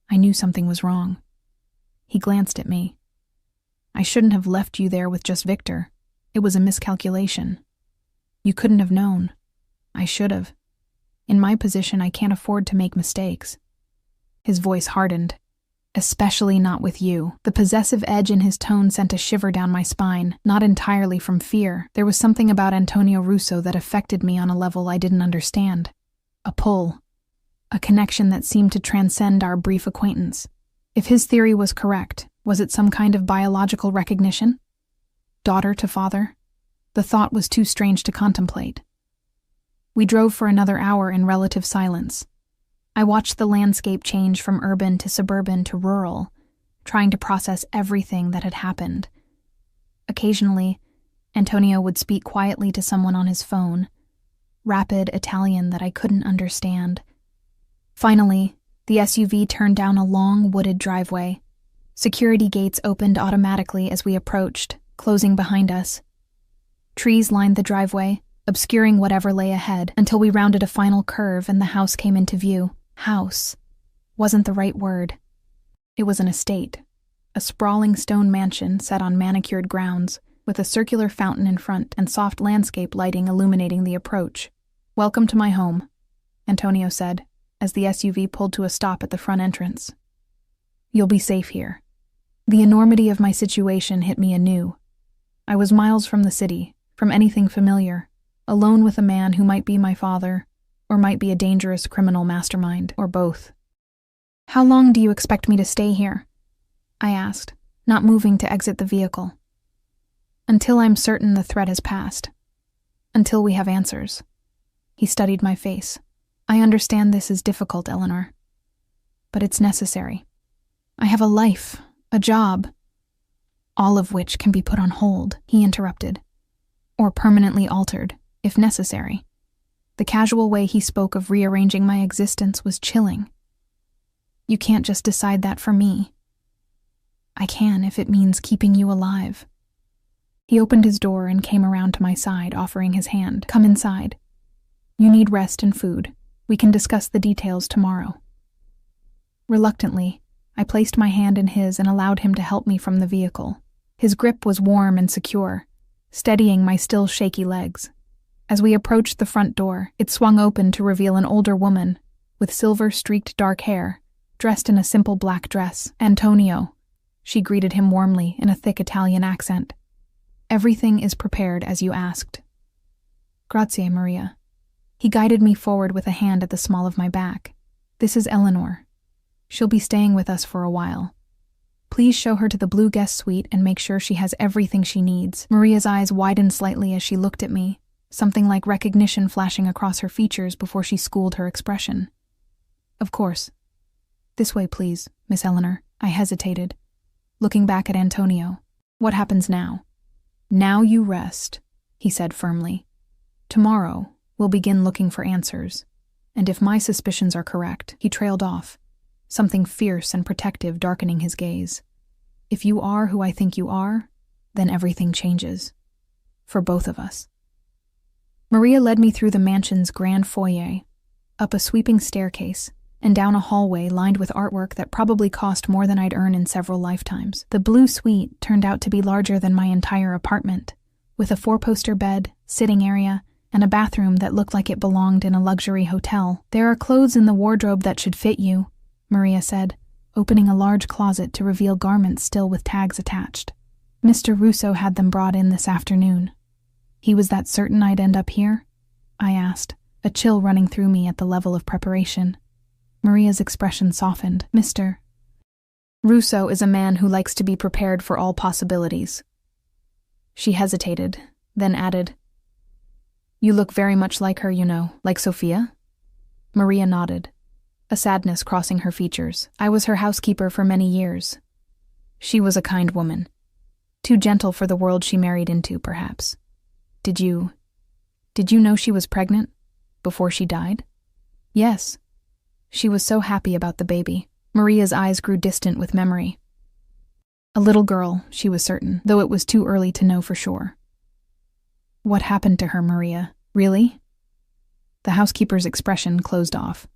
I knew something was wrong. He glanced at me. I shouldn't have left you there with just Victor. It was a miscalculation. You couldn't have known. I should have. In my position, I can't afford to make mistakes. His voice hardened. Especially not with you. The possessive edge in his tone sent a shiver down my spine, not entirely from fear. There was something about Antonio Russo that affected me on a level I didn't understand. A pull. A connection that seemed to transcend our brief acquaintance. If his theory was correct, was it some kind of biological recognition? Daughter to father? The thought was too strange to contemplate. We drove for another hour in relative silence. I watched the landscape change from urban to suburban to rural, trying to process everything that had happened. Occasionally, Antonio would speak quietly to someone on his phone, rapid Italian that I couldn't understand. Finally, the SUV turned down a long, wooded driveway. Security gates opened automatically as we approached, closing behind us. Trees lined the driveway, obscuring whatever lay ahead, until we rounded a final curve and the house came into view. House wasn't the right word. It was an estate, a sprawling stone mansion set on manicured grounds, with a circular fountain in front and soft landscape lighting illuminating the approach. "Welcome to my home," Antonio said, as the SUV pulled to a stop at the front entrance. "You'll be safe here." The enormity of my situation hit me anew. I was miles from the city, from anything familiar, alone with a man who might be my father, or might be a dangerous criminal mastermind, or both. "How long do you expect me to stay here?" I asked, not moving to exit the vehicle. "Until I'm certain the threat has passed. Until we have answers." He studied my face. "I understand this is difficult, Eleanor. But it's necessary. I have a life, a job." "All of which can be put on hold," he interrupted. "Or permanently altered, if necessary." The casual way he spoke of rearranging my existence was chilling. "You can't just decide that for me." "I can if it means keeping you alive." He opened his door and came around to my side, offering his hand. "Come inside. You need rest and food. We can discuss the details tomorrow." Reluctantly, I placed my hand in his and allowed him to help me from the vehicle. His grip was warm and secure, steadying my still shaky legs. As we approached the front door, it swung open to reveal an older woman with silver-streaked dark hair, dressed in a simple black dress. "Antonio," she greeted him warmly in a thick Italian accent. "Everything is prepared as you asked." "Grazie, Maria." He guided me forward with a hand at the small of my back. "This is Eleanor. She'll be staying with us for a while. Please show her to the blue guest suite and make sure she has everything she needs." Maria's eyes widened slightly as she looked at me, something like recognition flashing across her features before she schooled her expression. "Of course. This way, please, Miss Eleanor." I hesitated, looking back at Antonio. "What happens now?" "Now you rest," he said firmly. "Tomorrow, we'll begin looking for answers. And if my suspicions are correct," he trailed off, something fierce and protective darkening his gaze. "If you are who I think you are, then everything changes. For both of us." Maria led me through the mansion's grand foyer, up a sweeping staircase, and down a hallway lined with artwork that probably cost more than I'd earn in several lifetimes. The blue suite turned out to be larger than my entire apartment, with a 4-poster bed, sitting area, and a bathroom that looked like it belonged in a luxury hotel. "There are clothes in the wardrobe that should fit you," Maria said, opening a large closet to reveal garments still with tags attached. "Mr. Russo had them brought in this afternoon." "He was that certain I'd end up here?" I asked, a chill running through me at the level of preparation. Maria's expression softened. "Mr. Russo is a man who likes to be prepared for all possibilities." She hesitated, then added, "You look very much like her, you know, like Sophia?" Maria nodded, a sadness crossing her features. "I was her housekeeper for many years. She was a kind woman. Too gentle for the world she married into, perhaps. Did you know she was pregnant before she died?" "Yes. She was so happy about the baby." Maria's eyes grew distant with memory. "A little girl, she was certain, though it was too early to know for sure." "What happened to her, Maria? Really?" The housekeeper's expression closed off.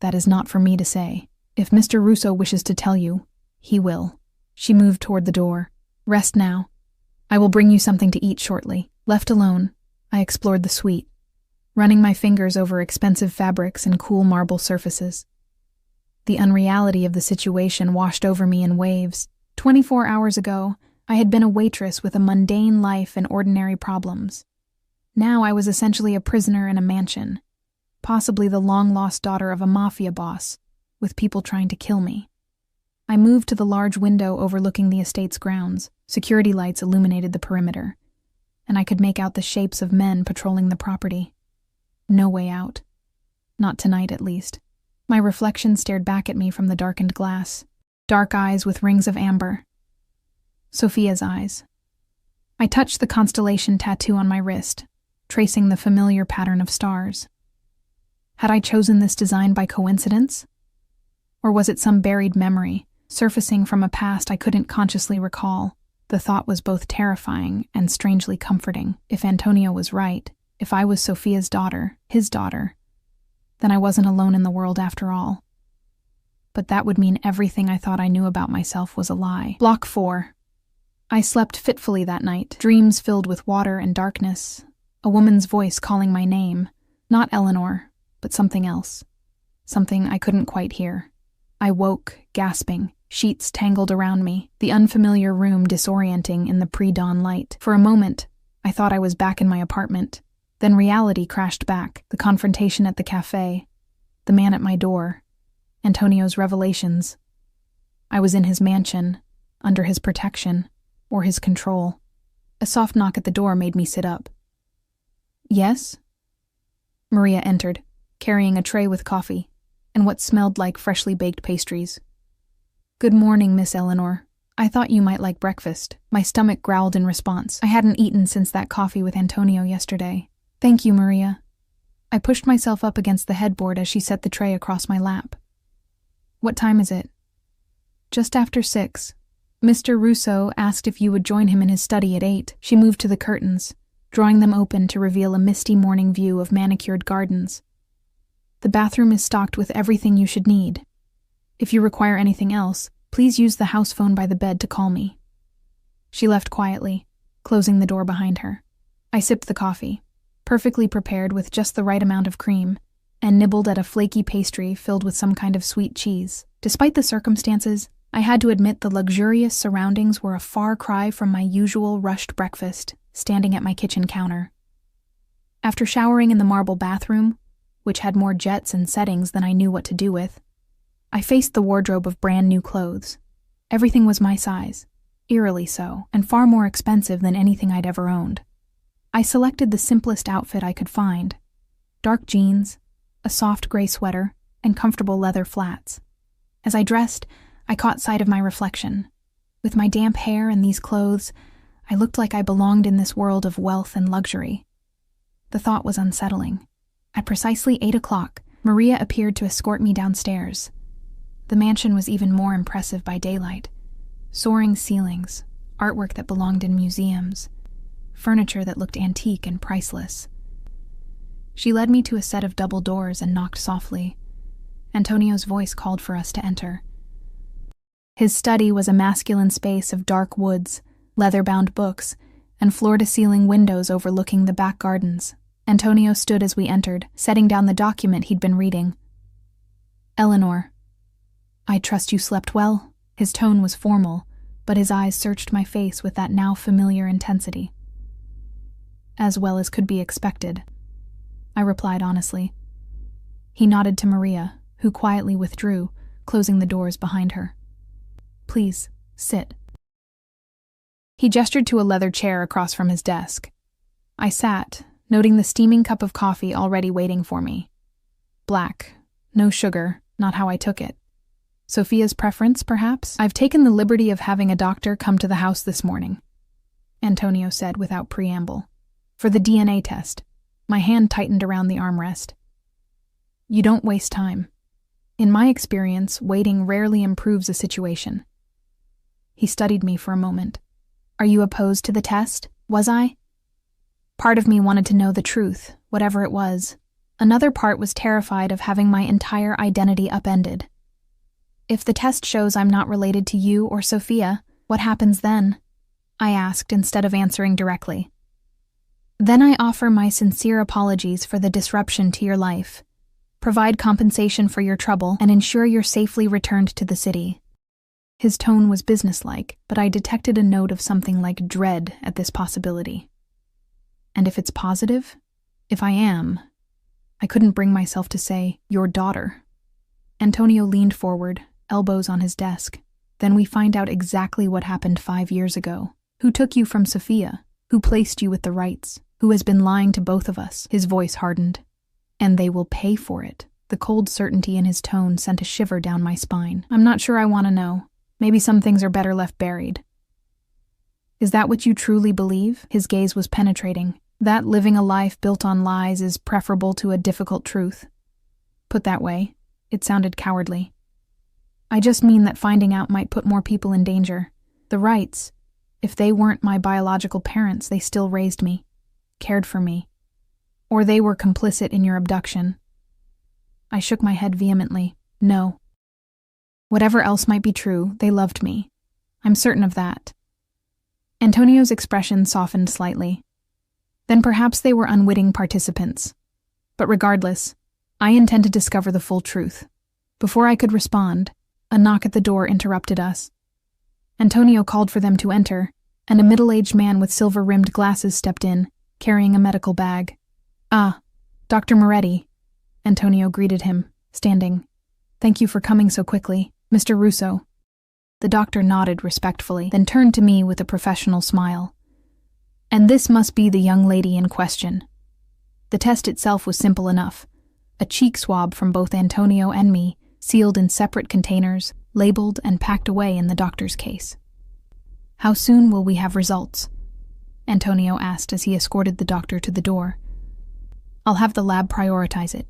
"That is not for me to say. If Mr. Russo wishes to tell you, he will." She moved toward the door. "Rest now. I will bring you something to eat shortly." Left alone, I explored the suite, running my fingers over expensive fabrics and cool marble surfaces. The unreality of the situation washed over me in waves. 24 hours ago, I had been a waitress with a mundane life and ordinary problems. Now I was essentially a prisoner in a mansion, possibly the long-lost daughter of a Mafia boss, with people trying to kill me. I moved to the large window overlooking the estate's grounds. Security lights illuminated the perimeter, and I could make out the shapes of men patrolling the property. No way out. Not tonight, at least. My reflection stared back at me from the darkened glass. Dark eyes with rings of amber. Sophia's eyes. I touched the constellation tattoo on my wrist, tracing the familiar pattern of stars. Had I chosen this design by coincidence? Or was it some buried memory, surfacing from a past I couldn't consciously recall? The thought was both terrifying and strangely comforting. If Antonio was right, if I was Sophia's daughter, his daughter, then I wasn't alone in the world after all. But that would mean everything I thought I knew about myself was a lie. Block 4. I slept fitfully that night, dreams filled with water and darkness, a woman's voice calling my name, not Eleanor, but something else, something I couldn't quite hear. I woke, gasping, sheets tangled around me, the unfamiliar room disorienting in the pre-dawn light. For a moment, I thought I was back in my apartment. Then reality crashed back, the confrontation at the cafe, the man at my door, Antonio's revelations. I was in his mansion, under his protection, or his control. A soft knock at the door made me sit up. Yes? Maria entered, carrying a tray with coffee, and what smelled like freshly baked pastries. Good morning, Miss Eleanor. I thought you might like breakfast. My stomach growled in response. I hadn't eaten since that coffee with Antonio yesterday. Thank you, Maria. I pushed myself up against the headboard as she set the tray across my lap. What time is it? Just after 6. Mr. Russo asked if you would join him in his study at 8. She moved to the curtains, drawing them open to reveal a misty morning view of manicured gardens. The bathroom is stocked with everything you should need. If you require anything else, please use the house phone by the bed to call me. She left quietly, closing the door behind her. I sipped the coffee, perfectly prepared with just the right amount of cream, and nibbled at a flaky pastry filled with some kind of sweet cheese. Despite the circumstances, I had to admit the luxurious surroundings were a far cry from my usual rushed breakfast, standing at my kitchen counter. After showering in the marble bathroom, which had more jets and settings than I knew what to do with, I faced the wardrobe of brand new clothes. Everything was my size, eerily so, and far more expensive than anything I'd ever owned. I selected the simplest outfit I could find: dark jeans, a soft gray sweater, and comfortable leather flats. As I dressed, I caught sight of my reflection. With my damp hair and these clothes, I looked like I belonged in this world of wealth and luxury. The thought was unsettling. At precisely 8 o'clock, Maria appeared to escort me downstairs. The mansion was even more impressive by daylight. Soaring ceilings, artwork that belonged in museums, furniture that looked antique and priceless. She led me to a set of double doors and knocked softly. Antonio's voice called for us to enter. His study was a masculine space of dark woods, leather-bound books, and floor-to-ceiling windows overlooking the back gardens. Antonio stood as we entered, setting down the document he'd been reading. Eleanor. I trust you slept well? His tone was formal, but his eyes searched my face with that now familiar intensity. As well as could be expected, I replied honestly. He nodded to Maria, who quietly withdrew, closing the doors behind her. Please, sit. He gestured to a leather chair across from his desk. I sat, noting the steaming cup of coffee already waiting for me. Black, no sugar, not how I took it. Sophia's preference, perhaps? I've taken the liberty of having a doctor come to the house this morning, Antonio said without preamble. For the DNA test. My hand tightened around the armrest. You don't waste time. In my experience, waiting rarely improves a situation. He studied me for a moment. Are you opposed to the test? Was I? Part of me wanted to know the truth, whatever it was. Another part was terrified of having my entire identity upended. If the test shows I'm not related to you or Sophia, what happens then? I asked instead of answering directly. Then I offer my sincere apologies for the disruption to your life, provide compensation for your trouble, and ensure you're safely returned to the city. His tone was businesslike, but I detected a note of something like dread at this possibility. And if it's positive? If I am? I couldn't bring myself to say, your daughter. Antonio leaned forward, elbows on his desk. Then we find out exactly what happened 5 years ago. Who took you from Sophia? Who placed you with the rights? Who has been lying to both of us? His voice hardened. And they will pay for it. The cold certainty in his tone sent a shiver down my spine. I'm not sure I want to know. Maybe some things are better left buried. Is that what you truly believe? His gaze was penetrating. That living a life built on lies is preferable to a difficult truth. Put that way, it sounded cowardly. I just mean that finding out might put more people in danger. The Wrights, if they weren't my biological parents, they still raised me, cared for me. Or they were complicit in your abduction. I shook my head vehemently. No. Whatever else might be true, they loved me. I'm certain of that. Antonio's expression softened slightly. Then perhaps they were unwitting participants. But regardless, I intend to discover the full truth. Before I could respond, a knock at the door interrupted us. Antonio called for them to enter, and a middle-aged man with silver-rimmed glasses stepped in, carrying a medical bag. Ah, Dr. Moretti. Antonio greeted him, standing. Thank you for coming so quickly, Mr. Russo. The doctor nodded respectfully, then turned to me with a professional smile. And this must be the young lady in question. The test itself was simple enough. A cheek swab from both Antonio and me, sealed in separate containers, labeled and packed away in the doctor's case. How soon will we have results? Antonio asked as he escorted the doctor to the door. I'll have the lab prioritize it.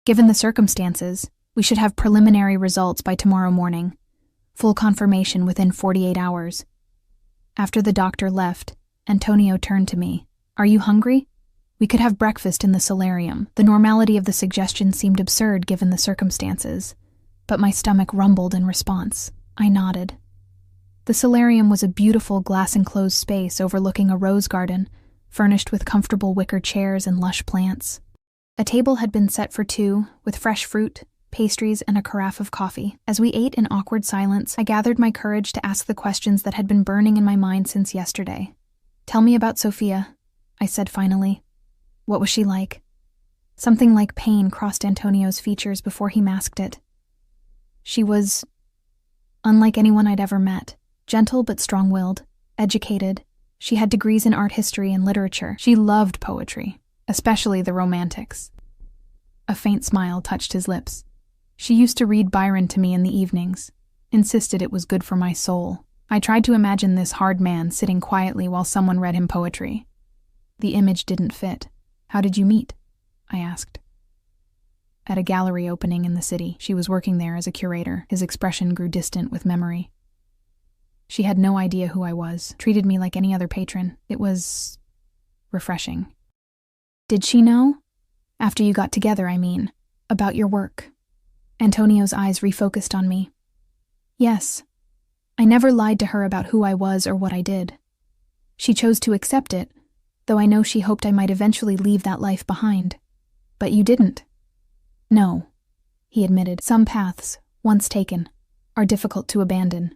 Given the circumstances, we should have preliminary results by tomorrow morning. Full confirmation within 48 hours. After the doctor left, Antonio turned to me. Are you hungry? We could have breakfast in the solarium. The normality of the suggestion seemed absurd given the circumstances, but my stomach rumbled in response. I nodded. The solarium was a beautiful glass-enclosed space overlooking a rose garden, furnished with comfortable wicker chairs and lush plants. A table had been set for two, with fresh fruit, pastries, and a carafe of coffee. As we ate in awkward silence, I gathered my courage to ask the questions that had been burning in my mind since yesterday. Tell me about Sophia, I said finally. What was she like? Something like pain crossed Antonio's features before he masked it. She was unlike anyone I'd ever met. Gentle but strong-willed, educated. She had degrees in art history and literature. She loved poetry, especially the romantics. A faint smile touched his lips. She used to read Byron to me in the evenings, insisted it was good for my soul. I tried to imagine this hard man sitting quietly while someone read him poetry. The image didn't fit. How did you meet? I asked. At a gallery opening in the city. She was working there as a curator. His expression grew distant with memory. She had no idea who I was, treated me like any other patron. It was refreshing. Did she know? After you got together, I mean. About your work. Antonio's eyes refocused on me. Yes. I never lied to her about who I was or what I did. She chose to accept it, though I know she hoped I might eventually leave that life behind. But you didn't. No, he admitted. Some paths, once taken, are difficult to abandon.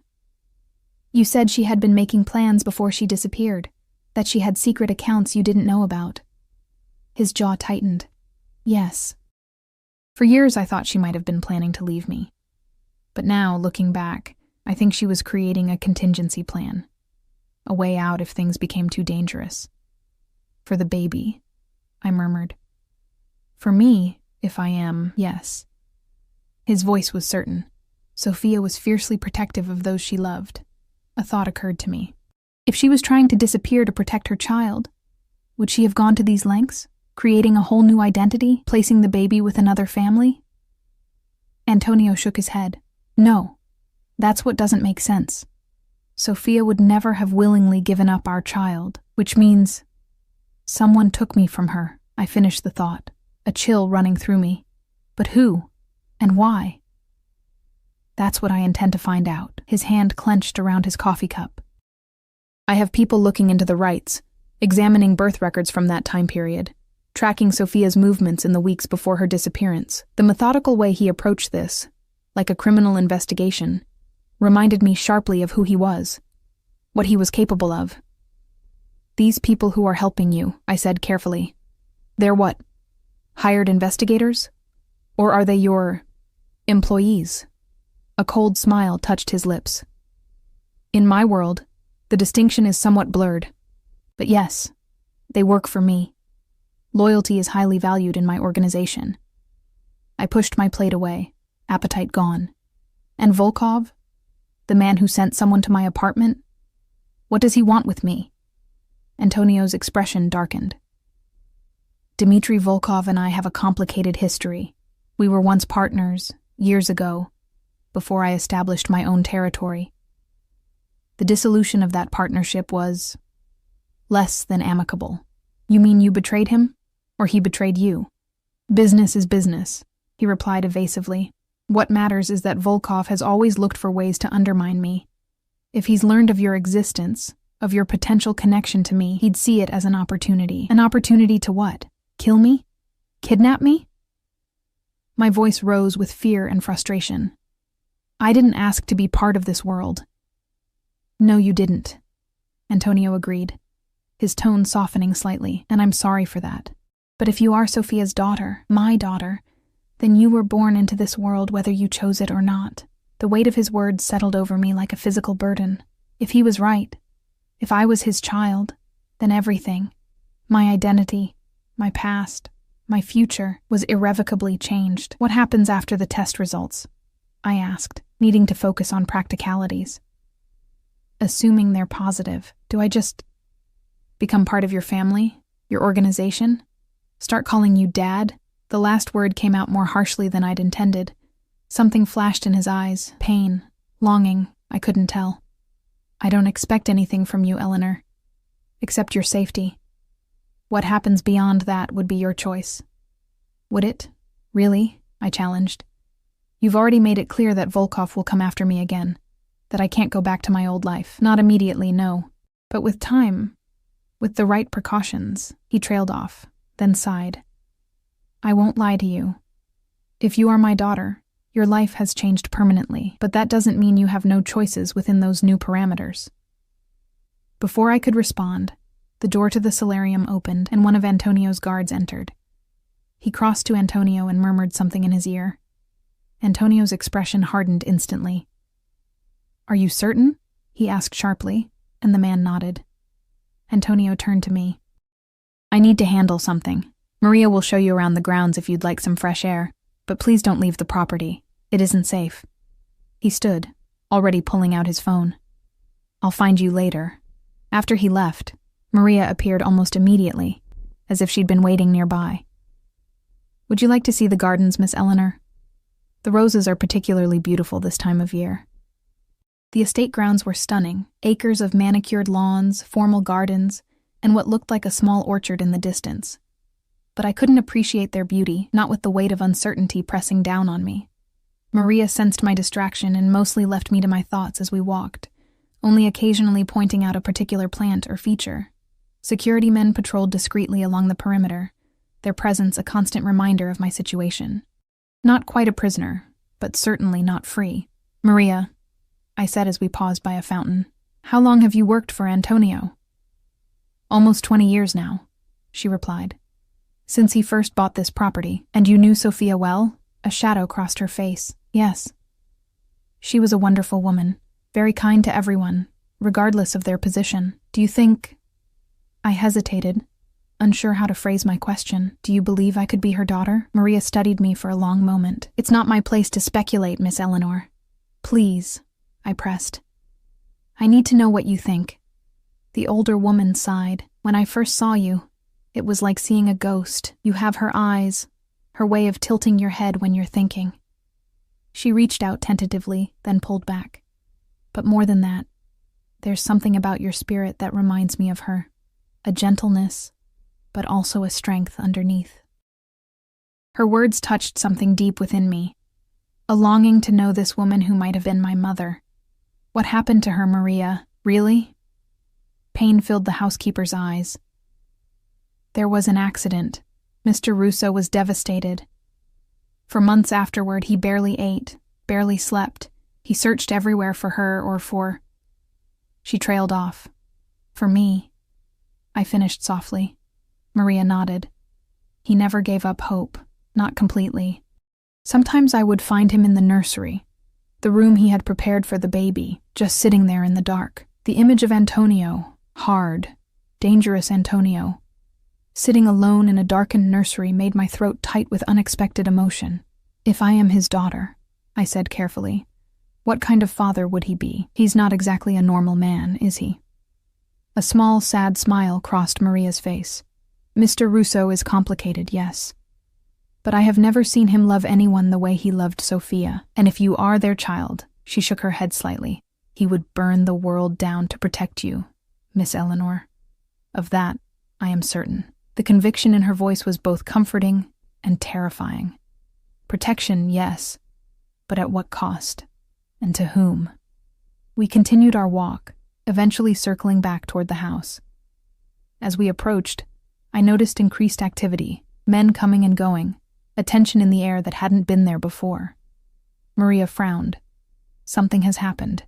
You said she had been making plans before she disappeared, that she had secret accounts you didn't know about. His jaw tightened. Yes. For years I thought she might have been planning to leave me. But now, looking back, I think she was creating a contingency plan. A way out if things became too dangerous. For the baby, I murmured. For me, if I am, yes. His voice was certain. Sophia was fiercely protective of those she loved. A thought occurred to me. If she was trying to disappear to protect her child, would she have gone to these lengths, creating a whole new identity, placing the baby with another family? Antonio shook his head. No, that's what doesn't make sense. Sophia would never have willingly given up our child, which means someone took me from her. I finished the thought, a chill running through me. But who? And why? That's what I intend to find out. His hand clenched around his coffee cup. I have people looking into the Wrights, examining birth records from that time period, tracking Sophia's movements in the weeks before her disappearance. The methodical way he approached this, like a criminal investigation, reminded me sharply of who he was, what he was capable of. These people who are helping you, I said carefully. They're what? Hired investigators? Or are they your employees? A cold smile touched his lips. In my world, the distinction is somewhat blurred. But yes, they work for me. Loyalty is highly valued in my organization. I pushed my plate away, appetite gone. And Volkov? The man who sent someone to my apartment? What does he want with me? Antonio's expression darkened. Dmitry Volkov and I have a complicated history. We were once partners, years ago, before I established my own territory. The dissolution of that partnership was less than amicable. You mean you betrayed him? Or he betrayed you? Business is business, he replied evasively. What matters is that Volkov has always looked for ways to undermine me. If he's learned of your existence, of your potential connection to me, he'd see it as an opportunity. An opportunity to what? Kill me? Kidnap me? My voice rose with fear and frustration. I didn't ask to be part of this world. No, you didn't, Antonio agreed, his tone softening slightly, and I'm sorry for that. But if you are Sophia's daughter, my daughter, then you were born into this world whether you chose it or not. The weight of his words settled over me like a physical burden. If he was right, if I was his child, then everything, my identity, my past, my future, was irrevocably changed. What happens after the test results? I asked, needing to focus on practicalities. Assuming they're positive, do I just become part of your family, your organization? Start calling you Dad? The last word came out more harshly than I'd intended. Something flashed in his eyes, pain, longing, I couldn't tell. I don't expect anything from you, Eleanor, except your safety. What happens beyond that would be your choice. Would it? Really? I challenged. You've already made it clear that Volkov will come after me again, that I can't go back to my old life. Not immediately, no. But with time, with the right precautions, he trailed off, then sighed. I won't lie to you. If you are my daughter, your life has changed permanently, but that doesn't mean you have no choices within those new parameters. Before I could respond, the door to the solarium opened and one of Antonio's guards entered. He crossed to Antonio and murmured something in his ear. Antonio's expression hardened instantly. Are you certain? He asked sharply, and the man nodded. Antonio turned to me. I need to handle something. Maria will show you around the grounds if you'd like some fresh air, but please don't leave the property. It isn't safe. He stood, already pulling out his phone. I'll find you later. After he left, Maria appeared almost immediately, as if she'd been waiting nearby. Would you like to see the gardens, Miss Eleanor? The roses are particularly beautiful this time of year. The estate grounds were stunning, acres of manicured lawns, formal gardens, and what looked like a small orchard in the distance. But I couldn't appreciate their beauty, not with the weight of uncertainty pressing down on me. Maria sensed my distraction and mostly left me to my thoughts as we walked, only occasionally pointing out a particular plant or feature. Security men patrolled discreetly along the perimeter, their presence a constant reminder of my situation. Not quite a prisoner, but certainly not free. Maria, I said as we paused by a fountain, how long have you worked for Antonio? Almost 20 years now, she replied. Since he first bought this property. And you knew Sophia well? A shadow crossed her face. Yes. She was a wonderful woman, very kind to everyone, regardless of their position. Do you think... I hesitated, unsure how to phrase my question. Do you believe I could be her daughter? Maria studied me for a long moment. It's not my place to speculate, Miss Eleanor. Please, I pressed. I need to know what you think. The older woman sighed. When I first saw you, it was like seeing a ghost. You have her eyes, her way of tilting your head when you're thinking. She reached out tentatively, then pulled back. But more than that, there's something about your spirit that reminds me of her. A gentleness, but also a strength underneath. Her words touched something deep within me, a longing to know this woman who might have been my mother. What happened to her, Maria? Really? Pain filled the housekeeper's eyes. There was an accident. Mr. Russo was devastated. For months afterward, he barely ate, barely slept. He searched everywhere for her or for... She trailed off. For me. I finished softly. Maria nodded. He never gave up hope, not completely. Sometimes I would find him in the nursery, the room he had prepared for the baby, just sitting there in the dark. The image of Antonio, hard, dangerous Antonio, sitting alone in a darkened nursery made my throat tight with unexpected emotion. If I am his daughter, I said carefully, what kind of father would he be? He's not exactly a normal man, is he? A small, sad smile crossed Maria's face. Mr. Russo is complicated, yes. But I have never seen him love anyone the way he loved Sophia, and if you are their child, she shook her head slightly, he would burn the world down to protect you, Miss Eleanor. Of that, I am certain. The conviction in her voice was both comforting and terrifying. Protection, yes, but at what cost? And to whom? We continued our walk, eventually circling back toward the house. As we approached, I noticed increased activity, men coming and going, a tension in the air that hadn't been there before. Maria frowned. Something has happened.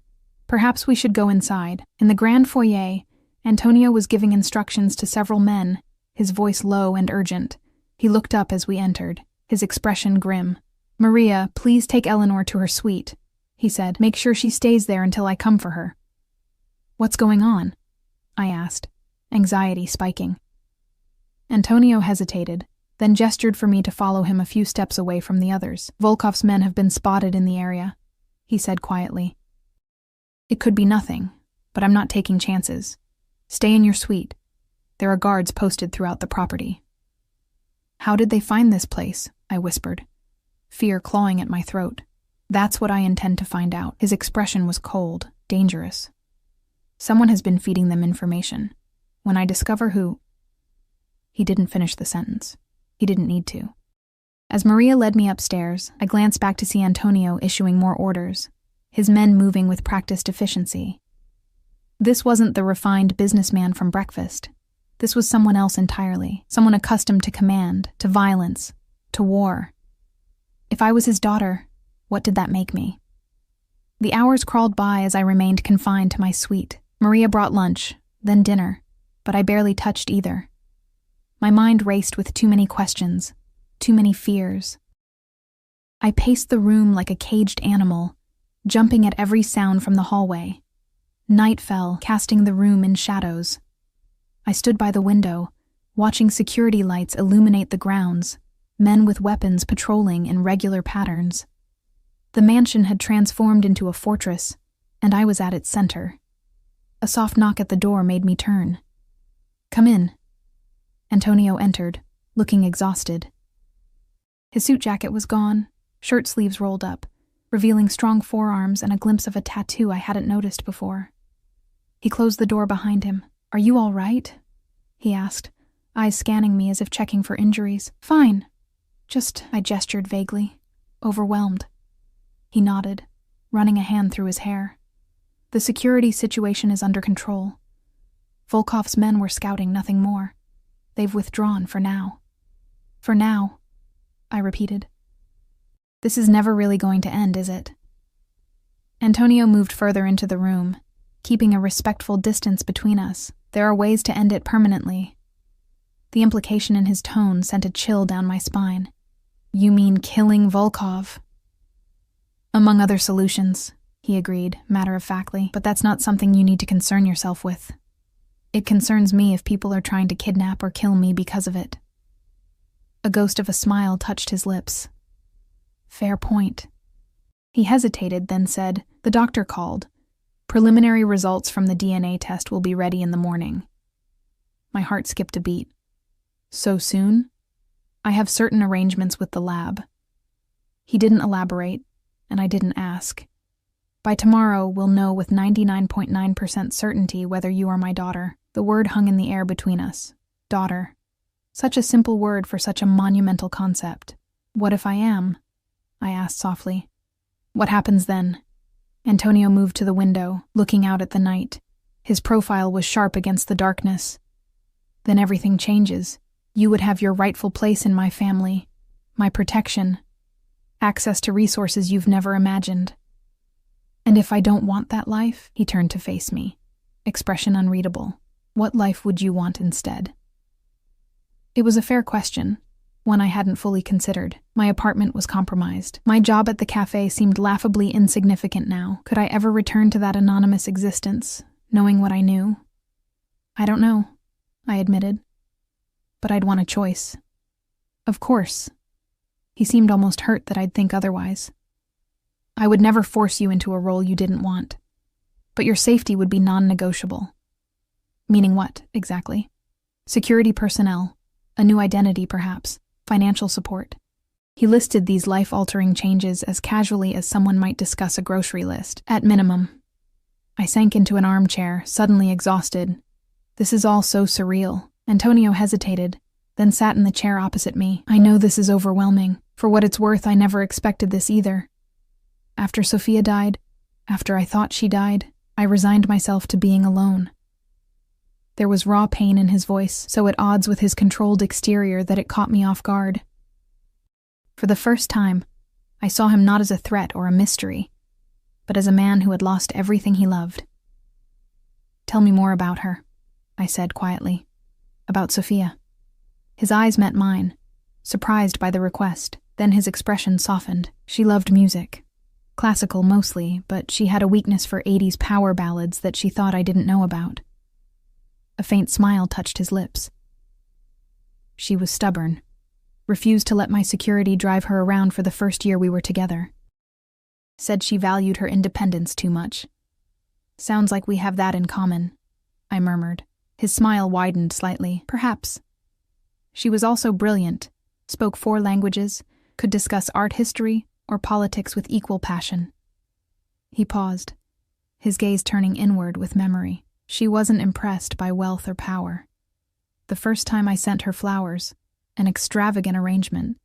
Perhaps we should go inside. In the grand foyer, Antonio was giving instructions to several men, his voice low and urgent. He looked up as we entered, his expression grim. Maria, please take Eleanor to her suite, he said. Make sure she stays there until I come for her. What's going on? I asked, anxiety spiking. Antonio hesitated, then gestured for me to follow him a few steps away from the others. Volkov's men have been spotted in the area, he said quietly. It could be nothing, but I'm not taking chances. Stay in your suite. There are guards posted throughout the property. How did they find this place? I whispered, fear clawing at my throat. That's what I intend to find out. His expression was cold, dangerous. Someone has been feeding them information. When I discover who... He didn't finish the sentence. He didn't need to. As Maria led me upstairs, I glanced back to see Antonio issuing more orders, his men moving with practiced efficiency. This wasn't the refined businessman from breakfast. This was someone else entirely, someone accustomed to command, to violence, to war. If I was his daughter, what did that make me? The hours crawled by as I remained confined to my suite. Maria brought lunch, then dinner, but I barely touched either. My mind raced with too many questions, too many fears. I paced the room like a caged animal, jumping at every sound from the hallway. Night fell, casting the room in shadows. I stood by the window, watching security lights illuminate the grounds, men with weapons patrolling in regular patterns. The mansion had transformed into a fortress, and I was at its center. A soft knock at the door made me turn. Come in. Antonio entered, looking exhausted. His suit jacket was gone, shirt sleeves rolled up, revealing strong forearms and a glimpse of a tattoo I hadn't noticed before. He closed the door behind him. Are you all right? He asked, eyes scanning me as if checking for injuries. Fine. I gestured vaguely, overwhelmed. He nodded, running a hand through his hair. The security situation is under control. Volkov's men were scouting, nothing more. They've withdrawn for now. For now, I repeated. This is never really going to end, is it? Antonio moved further into the room, keeping a respectful distance between us. There are ways to end it permanently. The implication in his tone sent a chill down my spine. You mean killing Volkov? Among other solutions, he agreed, matter-of-factly, but that's not something you need to concern yourself with. It concerns me if people are trying to kidnap or kill me because of it. A ghost of a smile touched his lips. Fair point. He hesitated, then said, The doctor called. Preliminary results from the DNA test will be ready in the morning. My heart skipped a beat. So soon? I have certain arrangements with the lab. He didn't elaborate, and I didn't ask. By tomorrow, we'll know with 99.9% certainty whether you are my daughter. The word hung in the air between us. Daughter. Such a simple word for such a monumental concept. What if I am? I asked softly. What happens then? Antonio moved to the window, looking out at the night. His profile was sharp against the darkness. Then everything changes. You would have your rightful place in my family, my protection, access to resources you've never imagined. And if I don't want that life, he turned to face me, expression unreadable. What life would you want instead? It was a fair question, one I hadn't fully considered. My apartment was compromised. My job at the cafe seemed laughably insignificant now. Could I ever return to that anonymous existence, knowing what I knew? I don't know, I admitted. But I'd want a choice. Of course. He seemed almost hurt that I'd think otherwise. I would never force you into a role you didn't want, but your safety would be non-negotiable. Meaning what, exactly? Security personnel, a new identity perhaps, financial support. He listed these life-altering changes as casually as someone might discuss a grocery list, at minimum. I sank into an armchair, suddenly exhausted. This is all so surreal. Antonio hesitated, then sat in the chair opposite me. I know this is overwhelming. For what it's worth, I never expected this either. After Sophia died, after I thought she died, I resigned myself to being alone. There was raw pain in his voice, so at odds with his controlled exterior that it caught me off guard. For the first time, I saw him not as a threat or a mystery, but as a man who had lost everything he loved. Tell me more about her, I said quietly. About Sophia. His eyes met mine, surprised by the request. Then his expression softened. She loved music. Classical mostly, but she had a weakness for 80s power ballads that she thought I didn't know about. A faint smile touched his lips. She was stubborn, refused to let my security drive her around for the first year we were together. Said she valued her independence too much. Sounds like we have that in common, I murmured. His smile widened slightly. Perhaps. She was also brilliant, spoke 4 languages, could discuss art history or politics with equal passion. He paused, his gaze turning inward with memory. She wasn't impressed by wealth or power. The first time I sent her flowers, an extravagant arrangement,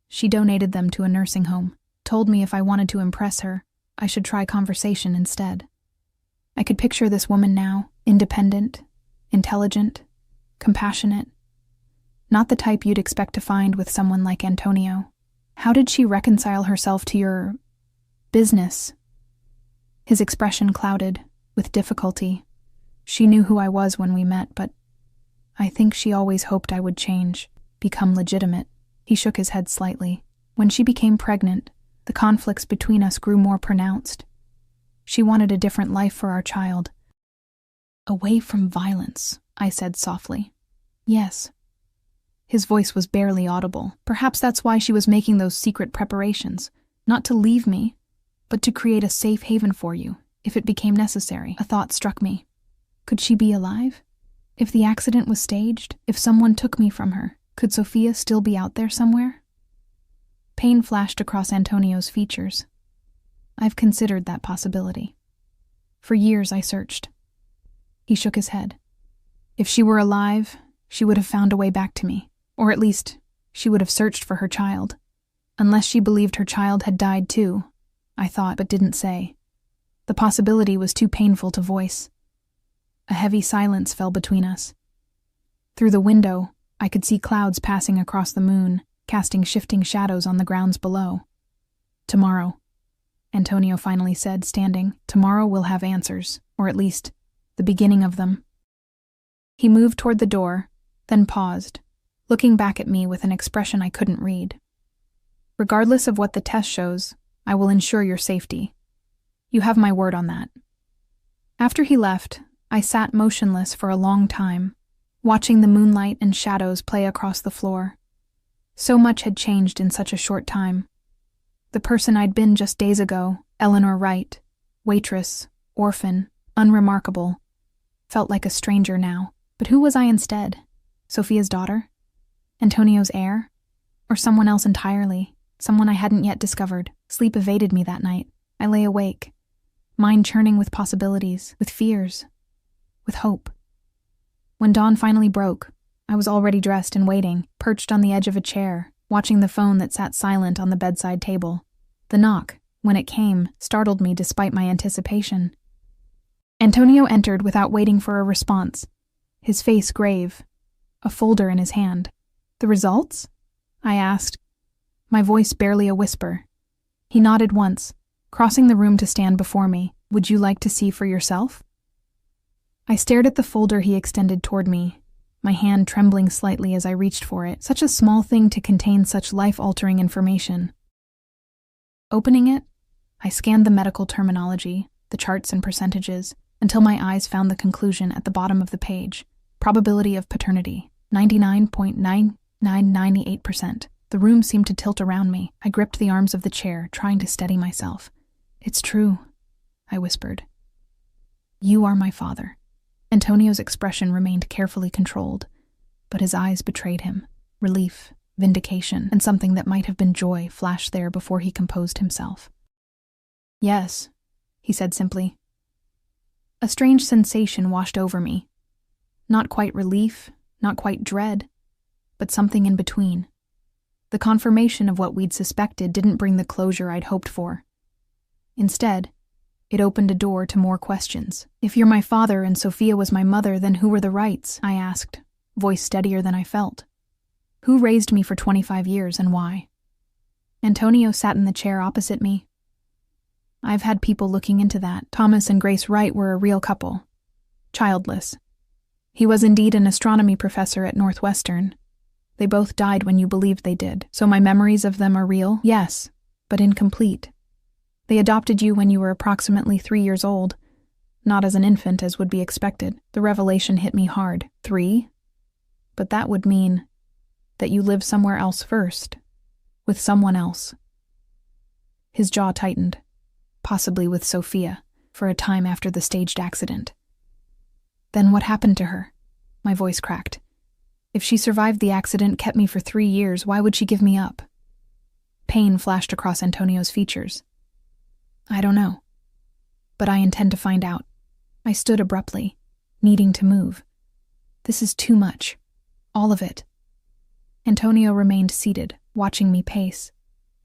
she donated them to a nursing home, told me if I wanted to impress her, I should try conversation instead. I could picture this woman now, independent, intelligent, compassionate. Not the type you'd expect to find with someone like Antonio. How did she reconcile herself to your business? His expression clouded, with difficulty. She knew who I was when we met, but I think she always hoped I would change, become legitimate. He shook his head slightly. When she became pregnant, the conflicts between us grew more pronounced. She wanted a different life for our child. Away from violence, I said softly. Yes. His voice was barely audible. Perhaps that's why she was making those secret preparations. Not to leave me, but to create a safe haven for you, if it became necessary. A thought struck me. Could she be alive? If the accident was staged, if someone took me from her, could Sophia still be out there somewhere? Pain flashed across Antonio's features. I've considered that possibility. For years I searched. He shook his head. If she were alive, she would have found a way back to me. Or at least, she would have searched for her child. Unless she believed her child had died too, I thought but didn't say. The possibility was too painful to voice. A heavy silence fell between us. Through the window, I could see clouds passing across the moon, casting shifting shadows on the grounds below. Tomorrow, Antonio finally said, standing. Tomorrow we'll have answers, or at least, the beginning of them. He moved toward the door, then paused, looking back at me with an expression I couldn't read. Regardless of what the test shows, I will ensure your safety. You have my word on that. After he left, I sat motionless for a long time, watching the moonlight and shadows play across the floor. So much had changed in such a short time. The person I'd been just days ago, Eleanor Wright, waitress, orphan, unremarkable, felt like a stranger now. But who was I instead? Sophia's daughter? Antonio's heir? Or someone else entirely? Someone I hadn't yet discovered. Sleep evaded me that night. I lay awake, mind churning with possibilities, with fears, with hope. When dawn finally broke, I was already dressed and waiting, perched on the edge of a chair, watching the phone that sat silent on the bedside table. The knock, when it came, startled me despite my anticipation. Antonio entered without waiting for a response, his face grave, a folder in his hand. The results? I asked, my voice barely a whisper. He nodded once, crossing the room to stand before me. Would you like to see for yourself? I stared at the folder he extended toward me, my hand trembling slightly as I reached for it. Such a small thing to contain such life-altering information. Opening it, I scanned the medical terminology, the charts and percentages, until my eyes found the conclusion at the bottom of the page. Probability of paternity, 99.9998%. The room seemed to tilt around me. I gripped the arms of the chair, trying to steady myself. "It's true," I whispered. "You are my father." Antonio's expression remained carefully controlled, but his eyes betrayed him. Relief, vindication, and something that might have been joy flashed there before he composed himself. "Yes," he said simply. A strange sensation washed over me. Not quite relief, not quite dread, but something in between. The confirmation of what we'd suspected didn't bring the closure I'd hoped for. Instead, it opened a door to more questions. "If you're my father and Sophia was my mother, then who were the Wrights?" I asked, voice steadier than I felt. "Who raised me for 25 years and why?" Antonio sat in the chair opposite me. "I've had people looking into that. Thomas and Grace Wright were a real couple. Childless. He was indeed an astronomy professor at Northwestern. They both died when you believed they did. So my memories of them are real? Yes, but incomplete. They adopted you when you were approximately 3 years old, not as an infant as would be expected." The revelation hit me hard. 3? But that would mean that you lived somewhere else first, with someone else. His jaw tightened, possibly with Sophia, for a time after the staged accident. "Then what happened to her?" My voice cracked. "If she survived the accident, kept me for 3 years, why would she give me up?" Pain flashed across Antonio's features. "I don't know. But I intend to find out." I stood abruptly, needing to move. "This is too much. All of it." Antonio remained seated, watching me pace.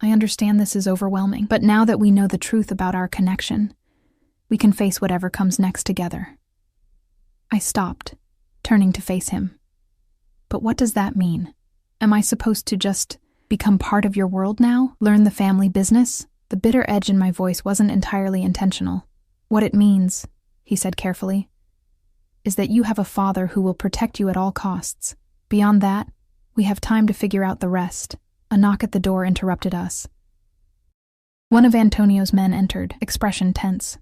"I understand this is overwhelming, but now that we know the truth about our connection, we can face whatever comes next together." I stopped, turning to face him. "But what does that mean? Am I supposed to just become part of your world now? Learn the family business?" The bitter edge in my voice wasn't entirely intentional. "What it means," he said carefully, "is that you have a father who will protect you at all costs. Beyond that, we have time to figure out the rest." A knock at the door interrupted us. One of Antonio's men entered, expression tense.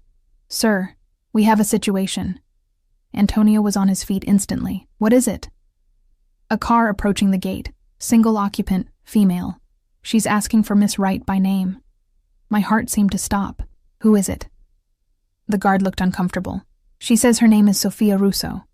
"Sir, we have a situation." Antonio was on his feet instantly. "What is it?" "A car approaching the gate. Single occupant, female. She's asking for Miss Wright by name." My heart seemed to stop. "Who is it?" The guard looked uncomfortable. "She says her name is Sophia Russo."